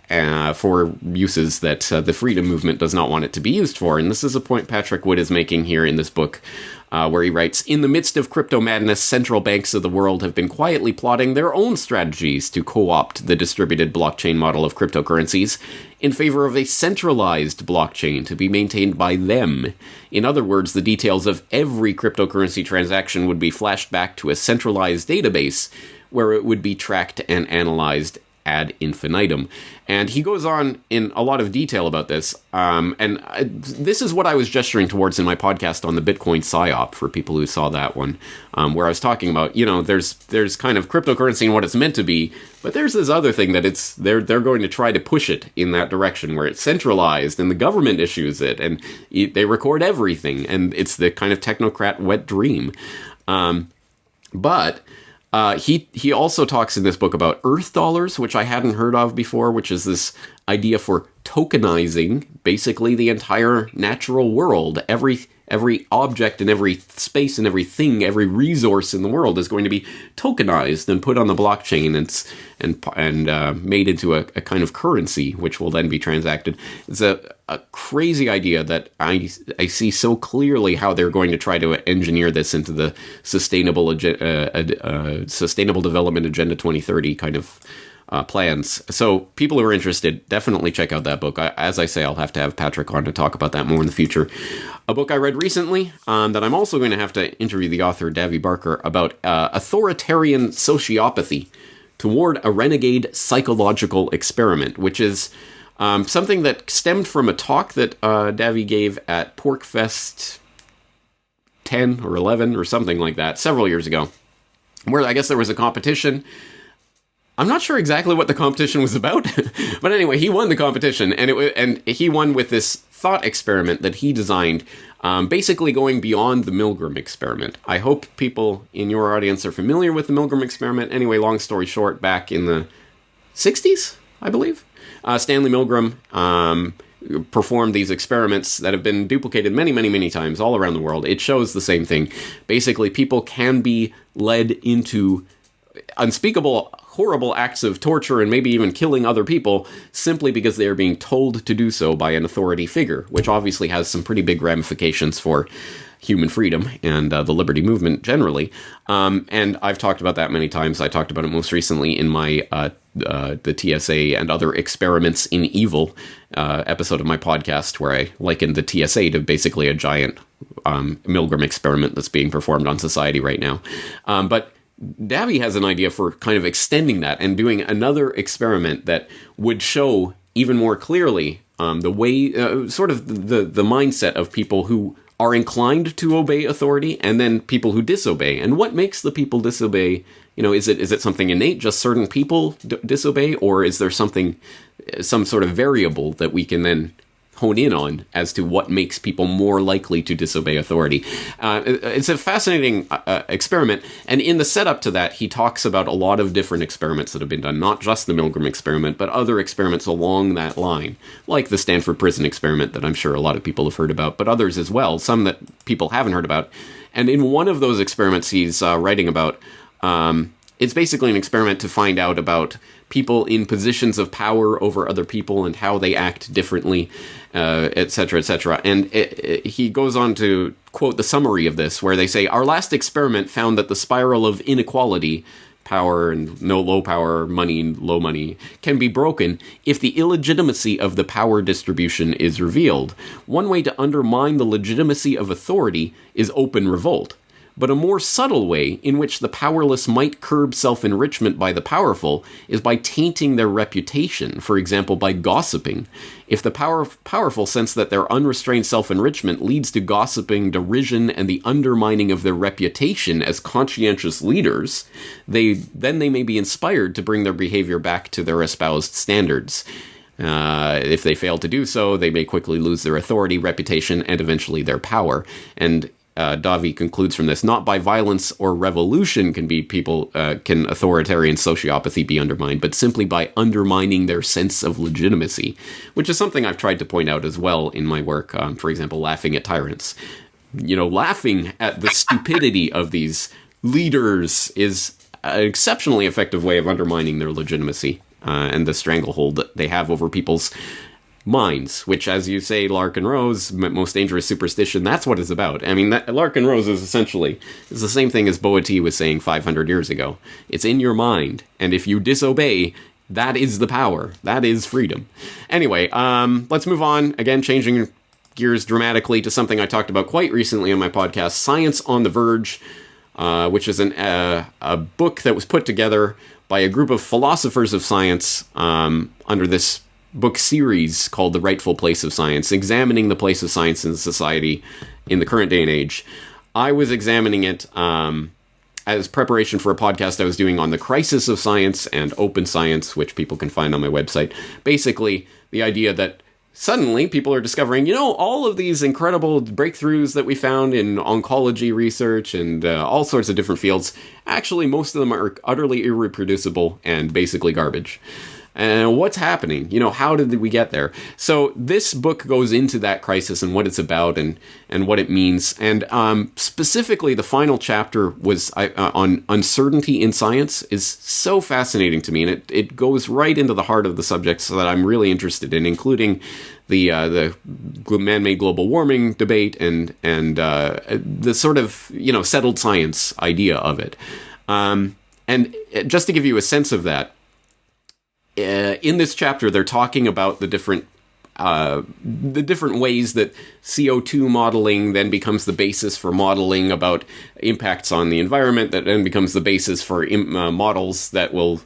for uses that the freedom movement does not want it to be used for. And this is a point Patrick Wood is making here in this book, where he writes, in the midst of crypto madness, central banks of the world have been quietly plotting their own strategies to co-opt the distributed blockchain model of cryptocurrencies in favor of a centralized blockchain to be maintained by them. In other words, the details of every cryptocurrency transaction would be flashed back to a centralized database where it would be tracked and analyzed ad infinitum. And he goes on in a lot of detail about this. This is what I was gesturing towards in my podcast on the Bitcoin PSYOP, for people who saw that one, where I was talking about, there's kind of cryptocurrency and what it's meant to be, but there's this other thing that they're going to try to push it in that direction where it's centralized and the government issues it and they record everything, and it's the kind of technocrat wet dream. He also talks in this book about Earth dollars, which I hadn't heard of before, which is this idea for tokenizing basically the entire natural world. Every object and every space and everything, every resource in the world is going to be tokenized and put on the blockchain and made into a kind of currency, which will then be transacted. It's a crazy idea that I see so clearly how they're going to try to engineer this into the Sustainable Development Agenda 2030 kind of plans. So people who are interested, definitely check out that book. As I say, I'll have to have Patrick on to talk about that more in the future. A book I read recently that I'm also going to have to interview the author, Debby Barker, about authoritarian sociopathy toward a renegade psychological experiment, which is Something that stemmed from a talk that Davy gave at Porkfest 10 or 11 or something like that several years ago, where I guess there was a competition. I'm not sure exactly what the competition was about, but anyway, he won the competition, and he won with this thought experiment that he designed, basically going beyond the Milgram experiment. I hope people in your audience are familiar with the Milgram experiment. Anyway, long story short, back in the 60s, I believe, Stanley Milgram performed these experiments that have been duplicated many, many, many times all around the world. It shows the same thing. Basically, people can be led into unspeakable, horrible acts of torture and maybe even killing other people simply because they are being told to do so by an authority figure, which obviously has some pretty big ramifications for human freedom and the liberty movement generally. And I've talked about that many times. I talked about it most recently in my the TSA and Other Experiments in Evil episode of my podcast, where I likened the TSA to basically a giant Milgram experiment that's being performed on society right now. But Davy has an idea for kind of extending that and doing another experiment that would show even more clearly the way, sort of the mindset of people who are inclined to obey authority and then people who disobey. And what makes the people disobey? You know, is it something innate, just certain people disobey, or is there some sort of variable that we can then hone in on as to what makes people more likely to disobey authority? It's a fascinating experiment, and in the setup to that, he talks about a lot of different experiments that have been done, not just the Milgram experiment, but other experiments along that line, like the Stanford Prison experiment that I'm sure a lot of people have heard about, but others as well, some that people haven't heard about. And in one of those experiments he's writing about, it's basically an experiment to find out about people in positions of power over other people and how they act differently, et cetera, et cetera. And he goes on to quote the summary of this, where they say, "Our last experiment found that the spiral of inequality, power and no low power, money and low money, can be broken if the illegitimacy of the power distribution is revealed. One way to undermine the legitimacy of authority is open revolt. But a more subtle way in which the powerless might curb self-enrichment by the powerful is by tainting their reputation, for example, by gossiping. If the powerful sense that their unrestrained self-enrichment leads to gossiping, derision, and the undermining of their reputation as conscientious leaders, then they may be inspired to bring their behavior back to their espoused standards. If they fail to do so, they may quickly lose their authority, reputation, and eventually their power." And Davy concludes from this, "Not by violence or revolution can authoritarian sociopathy be undermined, but simply by undermining their sense of legitimacy," which is something I've tried to point out as well in my work. For example, laughing at tyrants. You know, laughing at the stupidity of these leaders is an exceptionally effective way of undermining their legitimacy and the stranglehold that they have over people's minds, which, as you say, Lark and Rose, most dangerous superstition, that's what it's about. I mean, Lark and Rose is the same thing as Boeti was saying 500 years ago. It's in your mind, and if you disobey, that is the power. That is freedom. Anyway, let's move on. Again, changing gears dramatically to something I talked about quite recently on my podcast, Science on the Verge, which is a book that was put together by a group of philosophers of science under this book series called The Rightful Place of Science, examining the place of science in society in the current day and age. I was examining it as preparation for a podcast I was doing on the crisis of science and open science, which people can find on my website. Basically, the idea that suddenly people are discovering, all of these incredible breakthroughs that we found in oncology research and all sorts of different fields, actually most of them are utterly irreproducible and basically garbage. And what's happening? How did we get there? So this book goes into that crisis and what it's about and what it means. And specifically, the final chapter was on uncertainty in science is so fascinating to me. And it goes right into the heart of the subjects that I'm really interested in, including the man-made global warming debate and the sort of, settled science idea of it. And just to give you a sense of that, in this chapter, they're talking about the different the different ways that CO2 modeling then becomes the basis for modeling about impacts on the environment, that then becomes the basis for models that will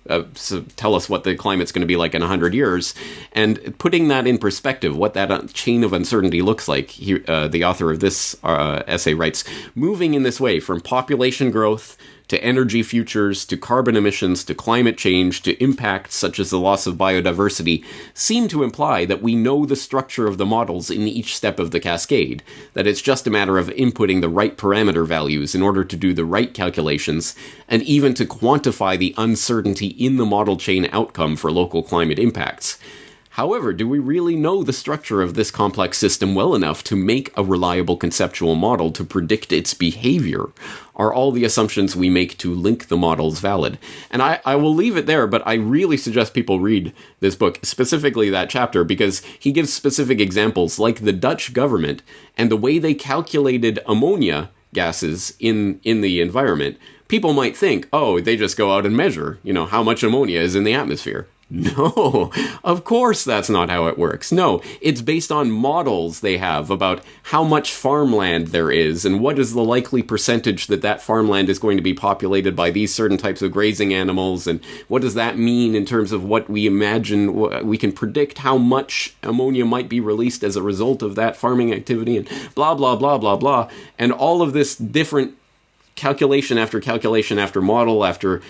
tell us what the climate's going to be like in 100 years. And putting that in perspective, what that chain of uncertainty looks like, the author of this essay writes, moving in this way from population growth to energy futures, to carbon emissions, to climate change, to impacts such as the loss of biodiversity, seem to imply that we know the structure of the models in each step of the cascade, that it's just a matter of inputting the right parameter values in order to do the right calculations, and even to quantify the uncertainty in the model chain outcome for local climate impacts. However, do we really know the structure of this complex system well enough to make a reliable conceptual model to predict its behavior? Are all the assumptions we make to link the models valid? And I will leave it there, but I really suggest people read this book, specifically that chapter, because he gives specific examples, like the Dutch government and the way they calculated ammonia gases in the environment. People might think, oh, they just go out and measure, how much ammonia is in the atmosphere. No, of course that's not how it works. No, it's based on models they have about how much farmland there is and what is the likely percentage that farmland is going to be populated by these certain types of grazing animals, and what does that mean in terms of what we imagine. We can predict how much ammonia might be released as a result of that farming activity, and blah, blah, blah, blah, blah. And all of this different calculation after model after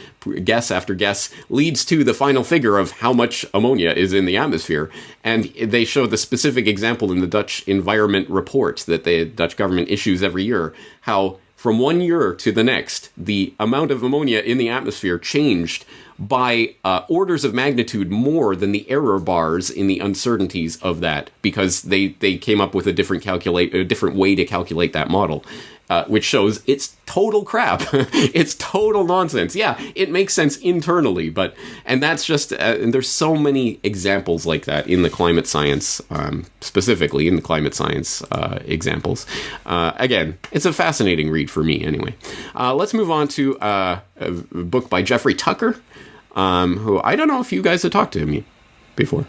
guess leads to the final figure of how much ammonia is in the atmosphere. And they show the specific example in the Dutch environment report that the Dutch government issues every year, how from one year to the next, the amount of ammonia in the atmosphere changed by orders of magnitude more than the error bars in the uncertainties of that, because they came up with a different way to calculate that model. Which shows it's total crap. It's total nonsense. Yeah, it makes sense internally, and that's just, and there's so many examples like that in the climate science, specifically in the climate science examples. Again, it's a fascinating read for me anyway. Let's move on to a book by Jeffrey Tucker, who I don't know if you guys have talked to him before.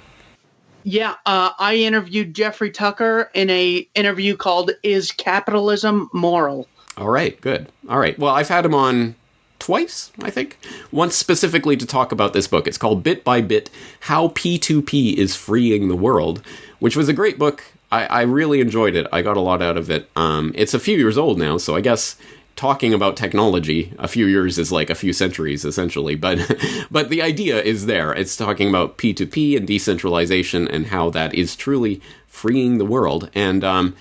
Yeah, I interviewed Jeffrey Tucker in a interview called "Is Capitalism Moral?" All right, good. All right. Well, I've had him on twice, I think. Once specifically to talk about this book. It's called Bit by Bit, How P2P is Freeing the World, which was a great book. I really enjoyed it. I got a lot out of it. It's a few years old now, so I guess talking about technology, a few years is like a few centuries, essentially. But the idea is there. It's talking about P2P and decentralization and how that is truly freeing the world. And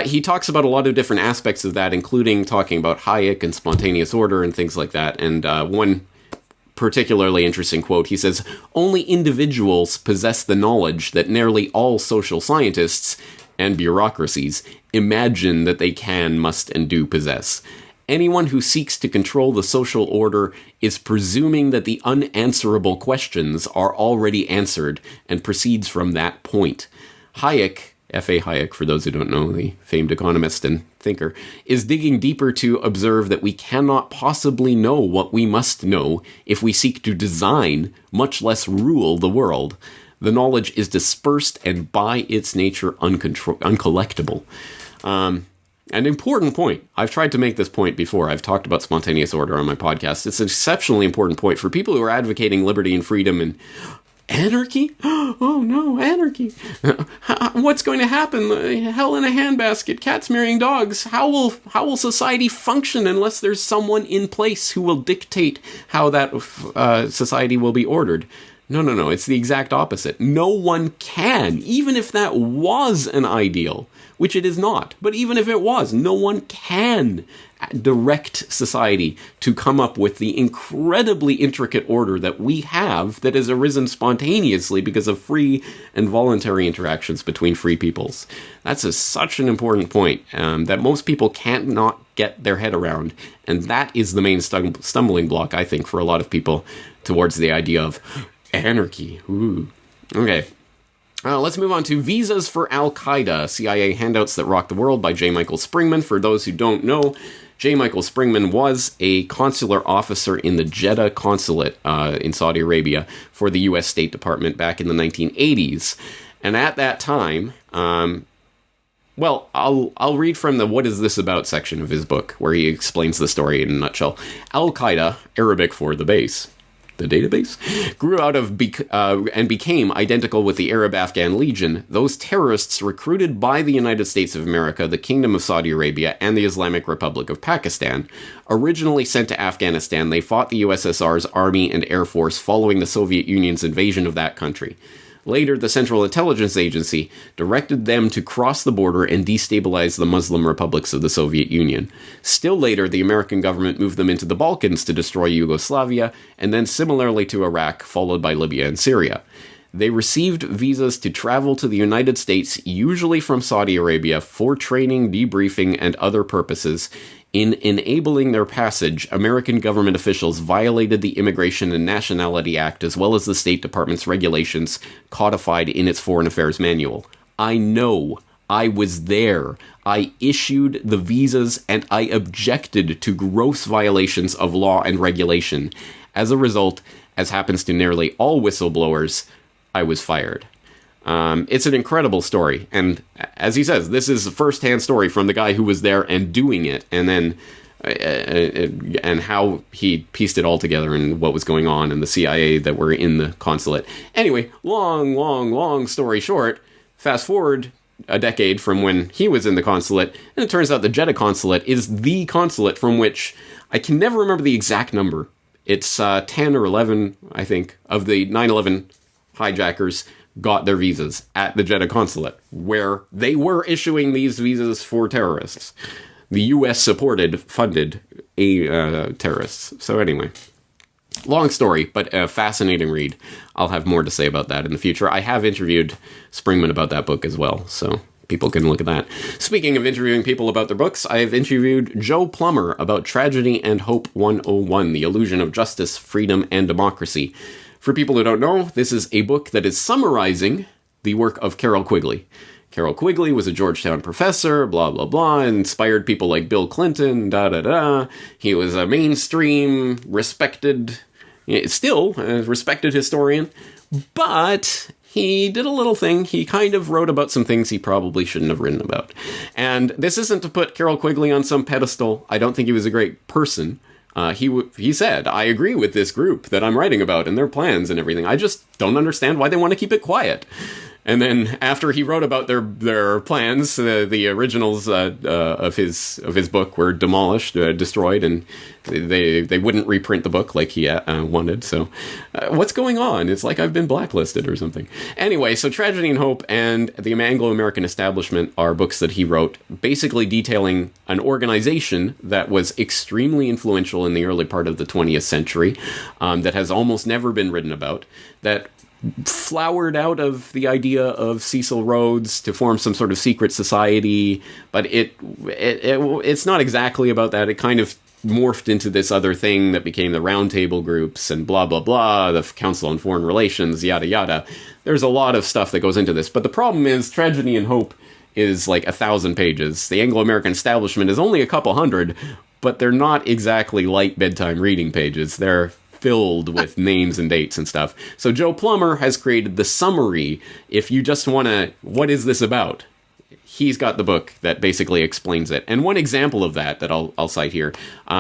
he talks about a lot of different aspects of that, including talking about Hayek and spontaneous order and things like that. And one particularly interesting quote, he says, "Only individuals possess the knowledge that nearly all social scientists and bureaucracies imagine that they can, must, and do possess. Anyone who seeks to control the social order is presuming that the unanswerable questions are already answered and proceeds from that point." Hayek, F.A. Hayek, for those who don't know, the famed economist and thinker, is digging deeper to observe that we cannot possibly know what we must know if we seek to design, much less rule, the world. The knowledge is dispersed and by its nature uncollectible. An important point. I've tried to make this point before. I've talked about spontaneous order on my podcast. It's an exceptionally important point for people who are advocating liberty and freedom and anarchy. Oh no, anarchy. What's going to happen? Hell in a handbasket, cats marrying dogs. How will society function unless there's someone in place who will dictate how that society will be ordered? No. It's the exact opposite. No one can, even if that was an ideal, which it is not. But even if it was, no one can direct society to come up with the incredibly intricate order that we have that has arisen spontaneously because of free and voluntary interactions between free peoples. That's such an important point that most people can't not get their head around. And that is the main stumbling block, I think, for a lot of people towards the idea of anarchy. Ooh. Okay. Let's move on to Visas for Al-Qaeda, CIA Handouts That Rock the World by J. Michael Springman. For those who don't know, J. Michael Springman was a consular officer in the Jeddah consulate in Saudi Arabia for the U.S. State Department back in the 1980s. And at that time, well, I'll read from the "What is this about" section of his book, where he explains the story in a nutshell. Al-Qaeda, Arabic for the base, the database, grew out of and became identical with the Arab-Afghan Legion, those terrorists recruited by the United States of America, the Kingdom of Saudi Arabia, and the Islamic Republic of Pakistan. Originally sent to Afghanistan, they fought the USSR's Army and Air Force following the Soviet Union's invasion of that country. Later, the Central Intelligence Agency directed them to cross the border and destabilize the Muslim republics of the Soviet Union. Still later, the American government moved them into the Balkans to destroy Yugoslavia, and then similarly to Iraq, followed by Libya and Syria. They received visas to travel to the United States, usually from Saudi Arabia, for training, debriefing, and other purposes. In enabling their passage, American government officials violated the Immigration and Nationality Act as well as the State Department's regulations codified in its Foreign Affairs Manual. I know. I was there. I issued the visas and I objected to gross violations of law and regulation. As a result, as happens to nearly all whistleblowers, I was fired. It's an incredible story, and as he says, this is a first-hand story from the guy who was there and doing it, and then and how he pieced it all together and what was going on, and the CIA that were in the consulate. Anyway, long story short, fast forward a decade from when he was in the consulate, and it turns out the Jeddah consulate is the consulate from which, I can never remember the exact number, it's 10 or 11, I think, of the 9/11 hijackers got their visas at the Jeddah consulate, where they were issuing these visas for terrorists. The U.S. funded terrorists. So anyway, long story, but a fascinating read. I'll have more to say about that in the future. I have interviewed Springman about that book as well, so people can look at that. Speaking of interviewing people about their books, I have interviewed Joe Plummer about Tragedy and Hope 101, The Illusion of Justice, Freedom, and Democracy. For people who don't know, this is a book that is summarizing the work of Carroll Quigley. Carroll Quigley was a Georgetown professor, blah, blah, blah, inspired people like Bill Clinton, da-da-da. He was a mainstream, respected historian, but he did a little thing. He kind of wrote about some things he probably shouldn't have written about. And this isn't to put Carroll Quigley on some pedestal. I don't think he was a great person. He said, I agree with this group that I'm writing about and their plans and everything. I just don't understand why they want to keep it quiet. And then after he wrote about their plans, the originals of his book were demolished, destroyed, and they wouldn't reprint the book like he wanted. So what's going on? It's like I've been blacklisted or something. Anyway, so Tragedy and Hope and The Anglo-American Establishment are books that he wrote, basically detailing an organization that was extremely influential in the early part of the 20th century, that has almost never been written about, that flowered out of the idea of Cecil Rhodes to form some sort of secret society, but it's not exactly about that. It kind of morphed into this other thing that became the roundtable groups and blah, blah, blah, the Council on Foreign Relations, yada, yada. There's a lot of stuff that goes into this, but the problem is Tragedy and Hope is like 1,000 pages. The Anglo-American Establishment is only a couple hundred, but they're not exactly light bedtime reading pages. They're filled with names and dates and stuff. So Joe Plummer has created the summary. If you just want to, what is this about? He's got the book that basically explains it. And one example of that I'll cite here,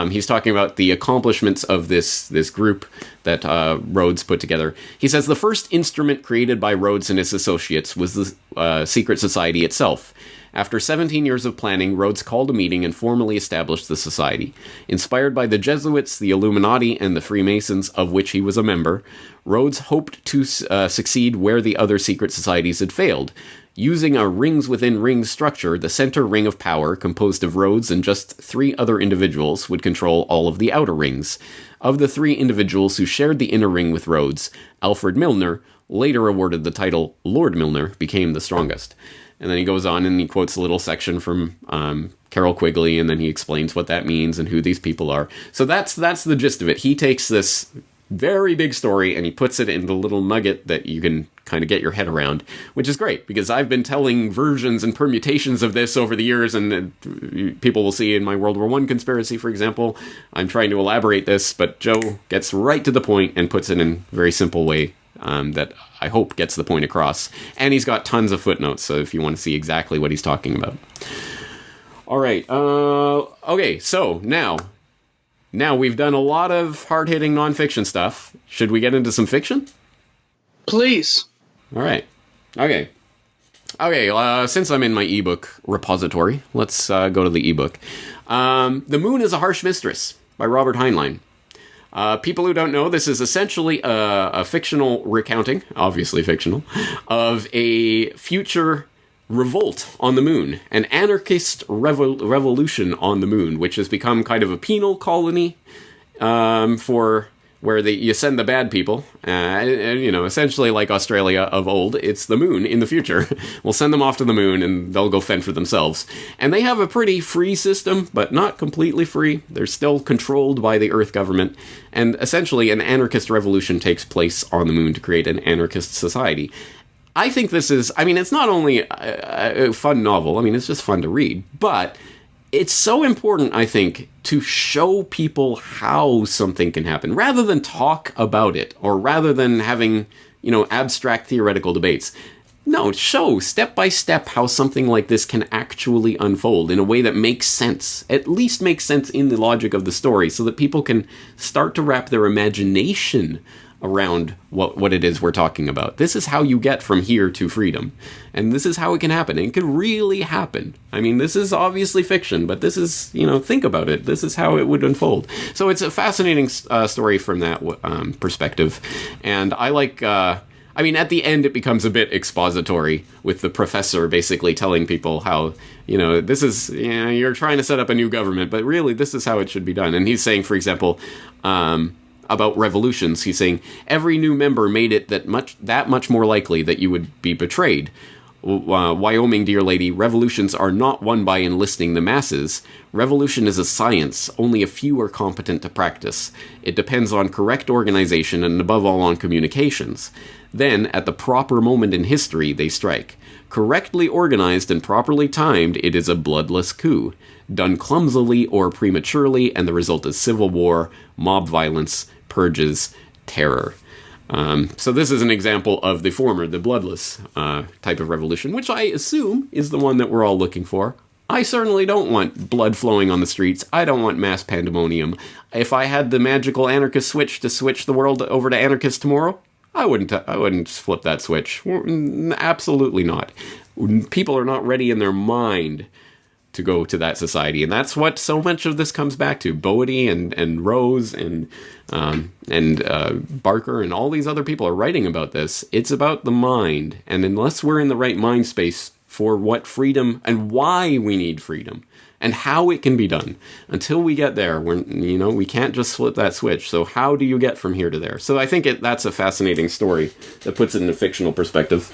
he's talking about the accomplishments of this group that Rhodes put together. He says the first instrument created by Rhodes and his associates was the secret society itself. After 17 years of planning, Rhodes called a meeting and formally established the society. Inspired by the Jesuits, the Illuminati, and the Freemasons, of which he was a member, Rhodes hoped to succeed where the other secret societies had failed. Using a rings-within-rings structure, the center ring of power, composed of Rhodes and just 3 other individuals, would control all of the outer rings. Of the 3 individuals who shared the inner ring with Rhodes, Alfred Milner, later awarded the title Lord Milner, became the strongest. And then he goes on and he quotes a little section from Carroll Quigley, and then he explains what that means and who these people are. So that's the gist of it. He takes this very big story and he puts it into a little nugget that you can kind of get your head around, which is great, because I've been telling versions and permutations of this over the years, and people will see in my World War I conspiracy, for example, I'm trying to elaborate this, but Joe gets right to the point and puts it in a very simple way. that I hope gets the point across. And he's got tons of footnotes, so if you want to see exactly what he's talking about. All right. Okay, so now we've done a lot of hard-hitting nonfiction stuff. Should we get into some fiction? Please. All right. Okay, since I'm in my ebook repository, let's go to the ebook. The Moon is a Harsh Mistress by Robert Heinlein. People who don't know, this is essentially a fictional recounting, obviously fictional, of a future revolt on the moon, an anarchist revolution on the moon, which has become kind of a penal colony for where you send the bad people, essentially like Australia of old. It's the moon in the future. We'll send them off to the moon and they'll go fend for themselves. And they have a pretty free system, but not completely free. They're still controlled by the Earth government. And essentially an anarchist revolution takes place on the moon to create an anarchist society. I think this is, it's not only a fun novel, it's just fun to read, but it's so important, I think, to show people how something can happen, rather than talk about it, or rather than having, abstract theoretical debates. No, show step by step how something like this can actually unfold in a way that makes sense, at least makes sense in the logic of the story, so that people can start to wrap their imagination around what it is we're talking about. This is how you get from here to freedom. And this is how it can happen. It can really happen. This is obviously fiction, but this is, think about it. This is how it would unfold. So it's a fascinating story from that perspective. And I like, at the end it becomes a bit expository with the professor basically telling people how, this is, you're trying to set up a new government, but really this is how it should be done. And he's saying, for example, about revolutions, he's saying every new member made it that much more likely that you would be betrayed. Wyoming, dear lady, revolutions are not won by enlisting the masses. Revolution is a science only a few are competent to practice. It depends on correct organization and above all on communications. Then, at the proper moment in history, they strike. Correctly organized and properly timed, it is a bloodless coup. Done clumsily or prematurely, and the result is civil war, mob violence, purges, terror. So this is an example of the former, the bloodless type of revolution, which I assume is the one that we're all looking for. I certainly don't want blood flowing on the streets. I don't want mass pandemonium. If I had the magical anarchist switch to switch the world over to anarchist tomorrow, I wouldn't flip that switch. Absolutely not. People are not ready in their mind to go to that society, and that's what so much of this comes back to. Bodie and Rose and Barker and all these other people are writing about this. It's about the mind, and unless we're in the right mind space for what freedom and why we need freedom and how it can be done, until we get there, we can't just flip that switch. So how do you get from here to there? So I think that's a fascinating story that puts it in a fictional perspective.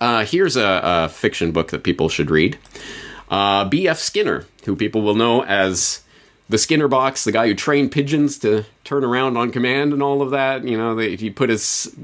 Here's a fiction book that people should read. B.F. Skinner, who people will know as the Skinner box, the guy who trained pigeons to turn around on command and all of that. He put his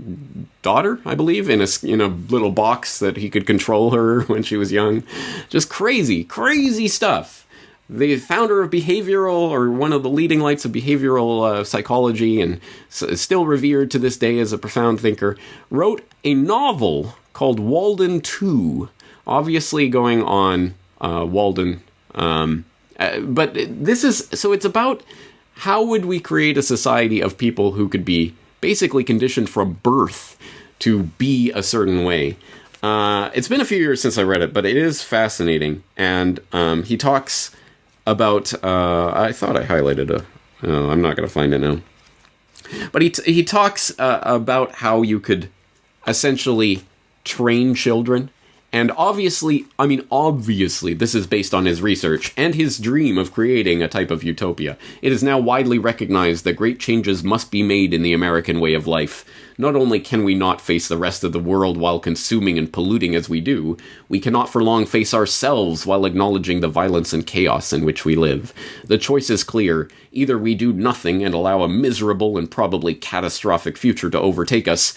daughter, I believe, in a little box that he could control her when she was young. Just crazy, crazy stuff. The founder of behavioral, or one of the leading lights of behavioral psychology, and still revered to this day as a profound thinker, wrote a novel called Walden 2, obviously going on Walden. But it's about how would we create a society of people who could be basically conditioned from birth to be a certain way. It's been a few years since I read it, but it is fascinating. And he talks about, I thought I highlighted I'm not going to find it now. But he talks about how you could essentially train children. And obviously, this is based on his research and his dream of creating a type of utopia. It is now widely recognized that great changes must be made in the American way of life. Not only can we not face the rest of the world while consuming and polluting as we do, we cannot for long face ourselves while acknowledging the violence and chaos in which we live. The choice is clear. Either we do nothing and allow a miserable and probably catastrophic future to overtake us,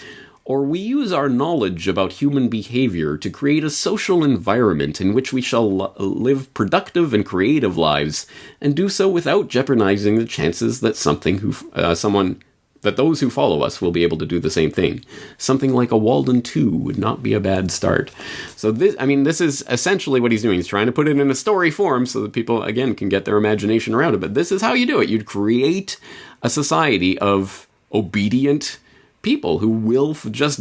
or we use our knowledge about human behavior to create a social environment in which we shall live productive and creative lives, and do so without jeopardizing the chances that someone that those who follow us will be able to do the same thing. Something like a Walden 2 would not be a bad start. So this is essentially what he's doing. He's trying to put it in a story form so that people, again, can get their imagination around it. But this is how you do it. You'd create a society of obedient people who will just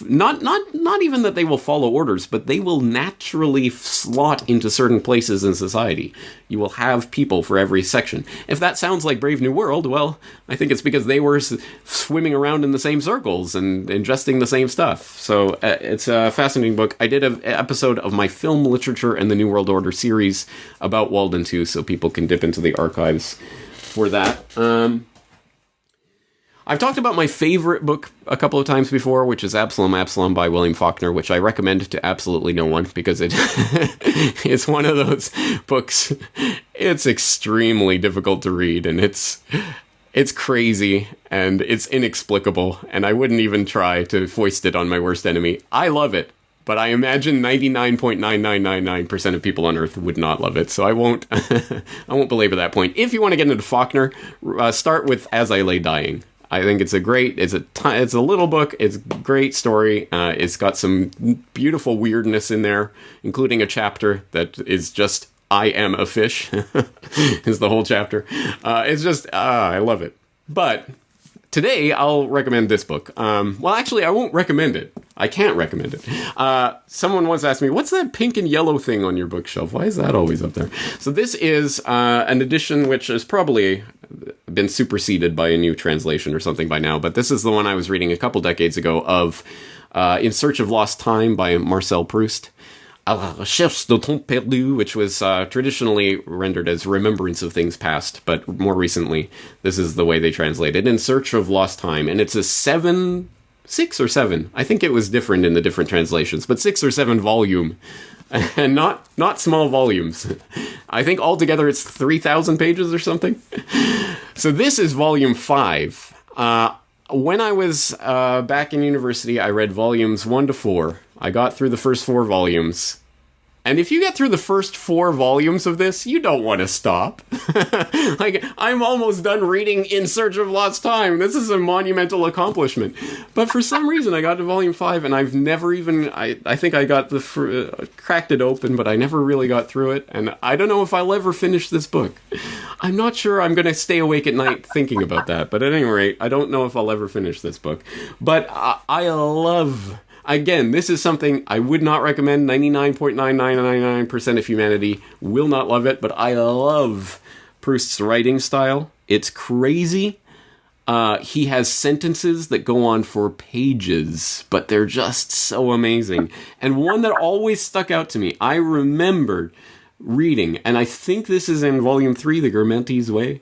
not even that they will follow orders, but they will naturally slot into certain places in society. You will have people for every section. If that sounds like Brave New World, well, I think it's because they were swimming around in the same circles and ingesting the same stuff. So it's a fascinating book. I did an episode of my Film Literature and the New World Order series about Walden 2, so people can dip into the archives for that. I've talked about my favorite book a couple of times before, which is Absalom by William Faulkner, which I recommend to absolutely no one because it's one of those books. It's extremely difficult to read, and it's crazy, and it's inexplicable, and I wouldn't even try to foist it on my worst enemy. I love it, but I imagine 99.9999% of people on Earth would not love it, so I won't belabor that point. If you want to get into Faulkner, start with As I Lay Dying. I think it's a little book. It's a great story. It's got some beautiful weirdness in there, including a chapter that is just "I am a fish" is the whole chapter. It's just I love it. But today I'll recommend this book. Well, actually, I won't recommend it. I can't recommend it. Someone once asked me, "What's that pink and yellow thing on your bookshelf? Why is that always up there?" So this is an edition which has probably been superseded by a new translation or something by now, but this is the one I was reading a couple decades ago of In Search of Lost Time by Marcel Proust. À la recherche de temps perdu, which was traditionally rendered as Remembrance of Things Past, but more recently, this is the way they translate it, In Search of Lost Time. And it's a 6 or 7. I think it was different in the different translations, but 6 or 7 volume, and not small volumes. I think altogether it's 3,000 pages or something. So this is volume 5. When I was back in university, I read volumes 1 to 4. I got through the first 4 volumes. And if you get through the first 4 volumes of this, you don't want to stop. Like, I'm almost done reading In Search of Lost Time. This is a monumental accomplishment. But for some reason, I got to volume 5, and I've never even... I think I got cracked it open, but I never really got through it. And I don't know if I'll ever finish this book. I'm not sure I'm going to stay awake at night thinking about that. But at any rate, I don't know if I'll ever finish this book. But I love... Again, this is something I would not recommend. 99.9999% of humanity will not love it, but I love Proust's writing style. It's crazy. He has sentences that go on for pages, but they're just so amazing. And one that always stuck out to me, I remembered reading, and I think this is in Volume 3, The Guermantes Way.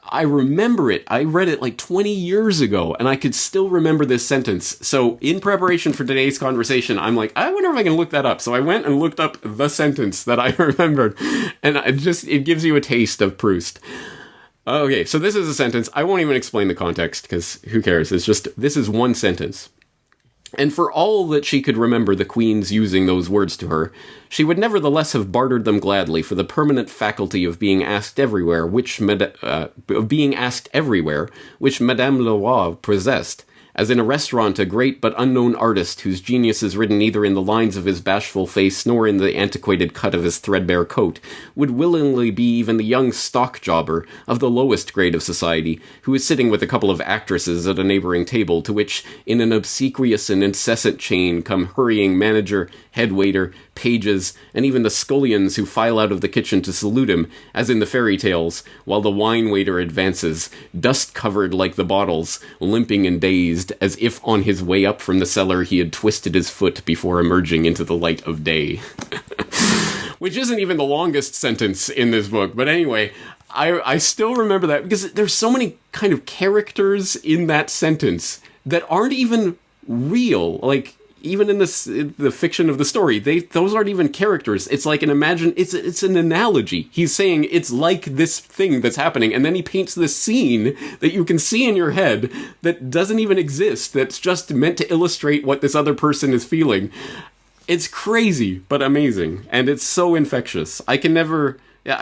I remember it. I read it like 20 years ago, and I could still remember this sentence. So in preparation for today's conversation, I'm like, I wonder if I can look that up. So I went and looked up the sentence that I remembered, and it gives you a taste of Proust. Okay, so this is a sentence. I won't even explain the context, because who cares? This is one sentence. And for all that she could remember the Queen's using those words to her, she would nevertheless have bartered them gladly for the permanent faculty of being asked everywhere, which Madame Leroy possessed, as in a restaurant a great but unknown artist whose genius is written neither in the lines of his bashful face nor in the antiquated cut of his threadbare coat, would willingly be even the young stock jobber of the lowest grade of society, who is sitting with a couple of actresses at a neighbouring table, to which, in an obsequious and incessant chain, come hurrying manager, head waiter, pages, and even the scullions who file out of the kitchen to salute him, as in the fairy tales, while the wine waiter advances, dust-covered like the bottles, limping and dazed, as if on his way up from the cellar he had twisted his foot before emerging into the light of day. Which isn't even the longest sentence in this book, but anyway, I still remember that, because there's so many kind of characters in that sentence that aren't even real, like... Even in the fiction of the story, those aren't even characters. It's like it's an analogy. He's saying it's like this thing that's happening, and then he paints this scene that you can see in your head that doesn't even exist, that's just meant to illustrate what this other person is feeling. It's crazy, but amazing, and it's so infectious. I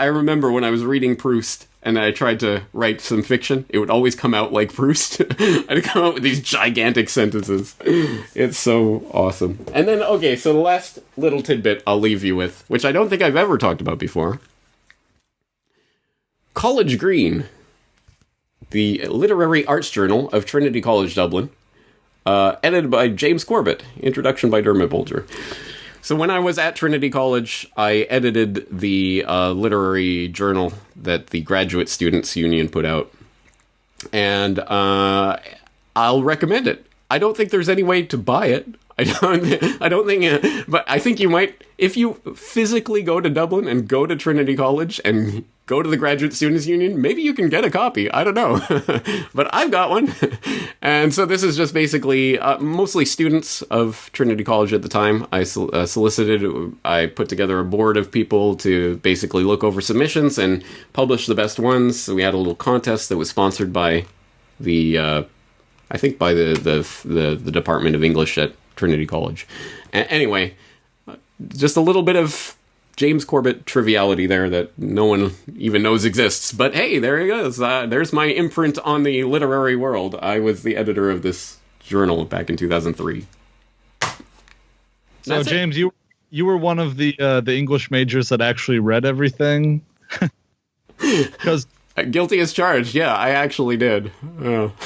remember when I was reading Proust, and I tried to write some fiction, it would always come out like Proust. I'd come out with these gigantic sentences. It's so awesome. And then, okay, so the last little tidbit I'll leave you with, which I don't think I've ever talked about before. College Green, the literary arts journal of Trinity College Dublin, edited by James Corbett, introduction by Dermot Bolger. So when I was at Trinity College, I edited the literary journal that the Graduate Students Union put out. And I'll recommend it. I don't think there's any way to buy it. I don't think, but I think you might, if you physically go to Dublin and go to Trinity College and go to the Graduate Students Union, maybe you can get a copy. I don't know. But I've got one. And so this is just basically mostly students of Trinity College at the time. I I put together a board of people to basically look over submissions and publish the best ones. So we had a little contest that was sponsored by the Department of English at Trinity College. Anyway, just a little bit of James Corbett triviality there that no one even knows exists. But hey, there he goes. There's my imprint on the literary world. I was the editor of this journal back in 2003. So, James, you were one of the English majors that actually read everything? Because guilty as charged. Yeah, I actually did.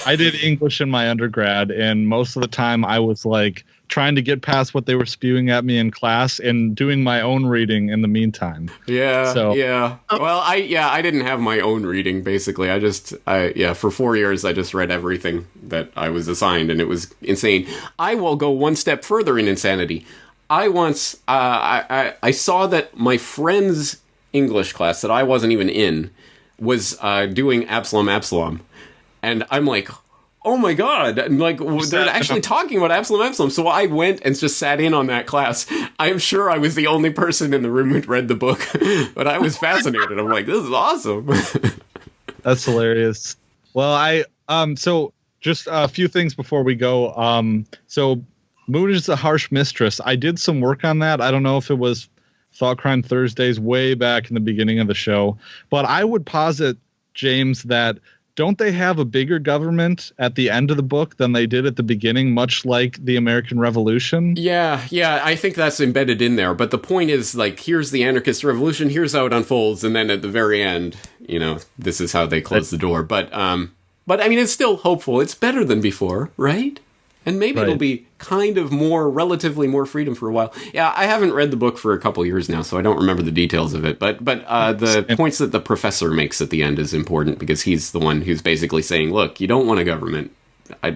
I did English in my undergrad, and most of the time I was like trying to get past what they were spewing at me in class and doing my own reading in the meantime. Yeah. So, yeah. Well, I didn't have my own reading, basically. For 4 years, I just read everything that I was assigned, and it was insane. I will go one step further in insanity. I once, I saw that my friend's English class that I wasn't even in was doing Absalom. And I'm like, oh my God, and like, they're actually talking about Absalom. So I went and just sat in on that class. I'm sure I was the only person in the room who'd read the book, but I was fascinated. I'm like, this is awesome. That's hilarious. Well, so just a few things before we go. So Moon is a Harsh Mistress. I did some work on that. I don't know if it was Thought Crime Thursdays way back in the beginning of the show, but I would posit, James, that don't they have a bigger government at the end of the book than they did at the beginning, much like the American Revolution? Yeah, I think that's embedded in there. But the point is, like, here's the anarchist revolution, here's how it unfolds, and then at the very end, this is how they close the door. But I mean, it's still hopeful. It's better than before, right? And maybe it'll be kind of relatively more freedom for a while. Yeah, I haven't read the book for a couple years now, so I don't remember the details of it. But the points that the professor makes at the end is important, because he's the one who's basically saying, look, you don't want a government.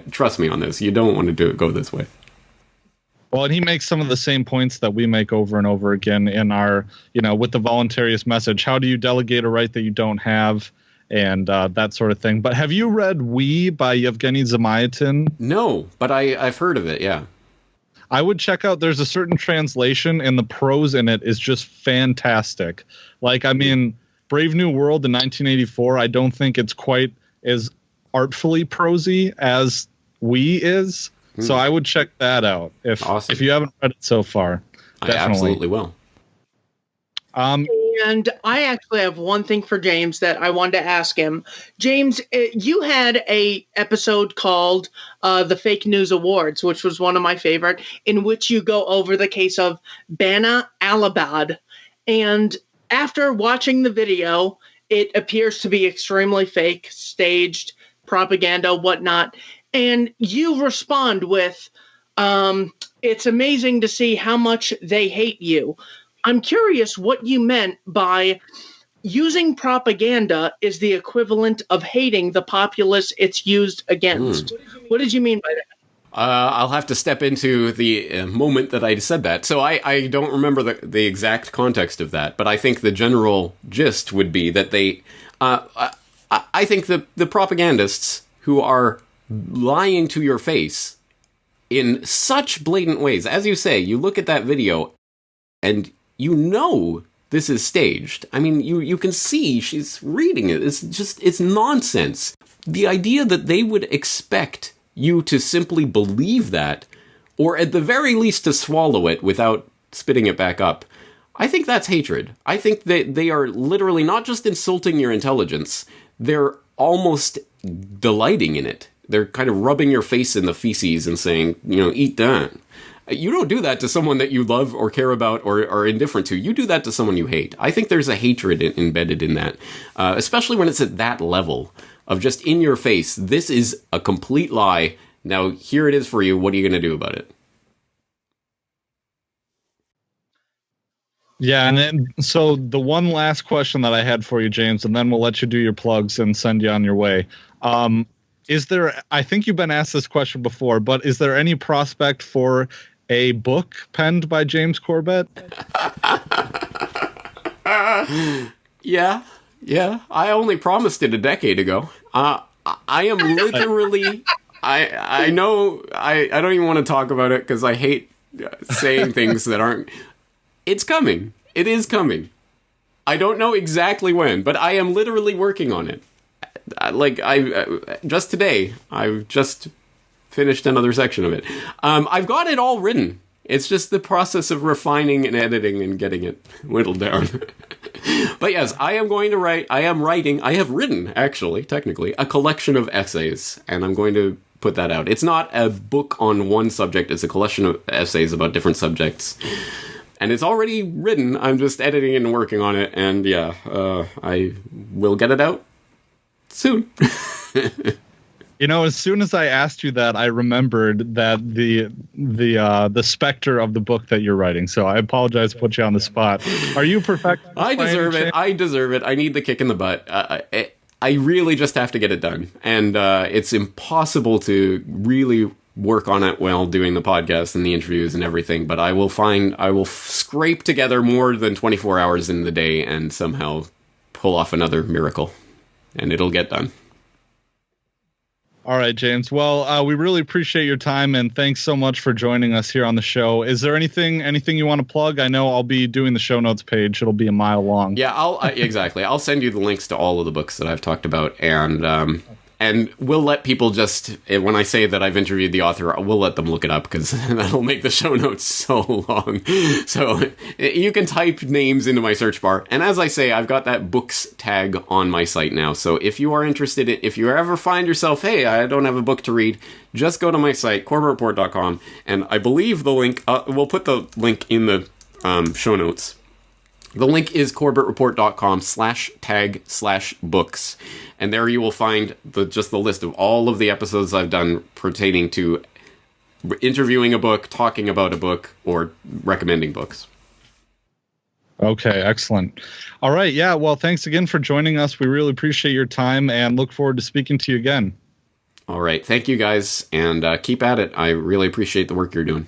Trust me on this. You don't want to go this way. Well, and he makes some of the same points that we make over and over again in our, with the voluntarist message. How do you delegate a right that you don't have? And that sort of thing. But have you read We by Yevgeny Zamyatin? No, but I've heard of it, yeah. I would check out, there's a certain translation, and the prose in it is just fantastic. Like, I mean, Brave New World in 1984, I don't think it's quite as artfully prosy as We is. So I would check that out if you haven't read it so far. Definitely. I absolutely will. And I actually have one thing for James that I wanted to ask him. James, you had a episode called The Fake News Awards, which was one of my favorite, in which you go over the case of Bana Alabad. And after watching the video, it appears to be extremely fake, staged, propaganda, whatnot. And you respond with, it's amazing to see how much they hate you. I'm curious what you meant by using propaganda is the equivalent of hating the populace it's used against. What did you mean by that? I'll have to step into the moment that I said that. So I don't remember the exact context of that, but I think the general gist would be that they... I think the propagandists who are lying to your face in such blatant ways, as you say, you look at that video and... this is staged. I mean, you can see she's reading it. It's nonsense. The idea that they would expect you to simply believe that, or at the very least to swallow it without spitting it back up, I think that's hatred. I think that they are literally not just insulting your intelligence, they're almost delighting in it. They're kind of rubbing your face in the feces and saying, eat that. You don't do that to someone that you love or care about or are indifferent to. You do that to someone you hate. I think there's a hatred embedded in that, especially when it's at that level of just in your face. This is a complete lie. Now, here it is for you. What are you going to do about it? Yeah, and then, so the one last question that I had for you, James, and then we'll let you do your plugs and send you on your way. Is there, I think you've been asked this question before, but is there any prospect for a book penned by James Corbett? Yeah. I only promised it a decade ago. I am literally, I know, I don't even want to talk about it because I hate saying things that aren't. It's coming. It is coming. I don't know exactly when, but I am literally working on it. Just today, I've just finished another section of it. I've got it all written. It's just the process of refining and editing and getting it whittled down. But yes, I am going to write. I have written, actually, technically, a collection of essays, and I'm going to put that out. It's not a book on one subject. It's a collection of essays about different subjects. And it's already written. I'm just editing and working on it. And yeah, I will get it out soon. As soon as I asked you that, I remembered that the specter of the book that you're writing. So I apologize to put you on the spot. Are you perfect? I deserve it. I need the kick in the butt. I really just have to get it done. And it's impossible to really work on it while doing the podcast and the interviews and everything, but I will scrape together more than 24 hours in the day and somehow pull off another miracle, and it'll get done. All right, James. Well, we really appreciate your time, and thanks so much for joining us here on the show. Is there anything you want to plug? I know I'll be doing the show notes page. It'll be a mile long. Yeah, exactly. I'll send you the links to all of the books that I've talked about, and we'll let people just, when I say that I've interviewed the author, we'll let them look it up because that'll make the show notes so long. So you can type names into my search bar. And as I say, I've got that books tag on my site now. So if you are interested, if you ever find yourself, hey, I don't have a book to read, just go to my site, corbettreport.com. And I believe the link, we'll put the link in the show notes. The link is corbettreport.com/tag/books. And there you will find just the list of all of the episodes I've done pertaining to interviewing a book, talking about a book, or recommending books. Okay, excellent. All right, yeah, well, thanks again for joining us. We really appreciate your time and look forward to speaking to you again. All right, thank you guys, and keep at it. I really appreciate the work you're doing.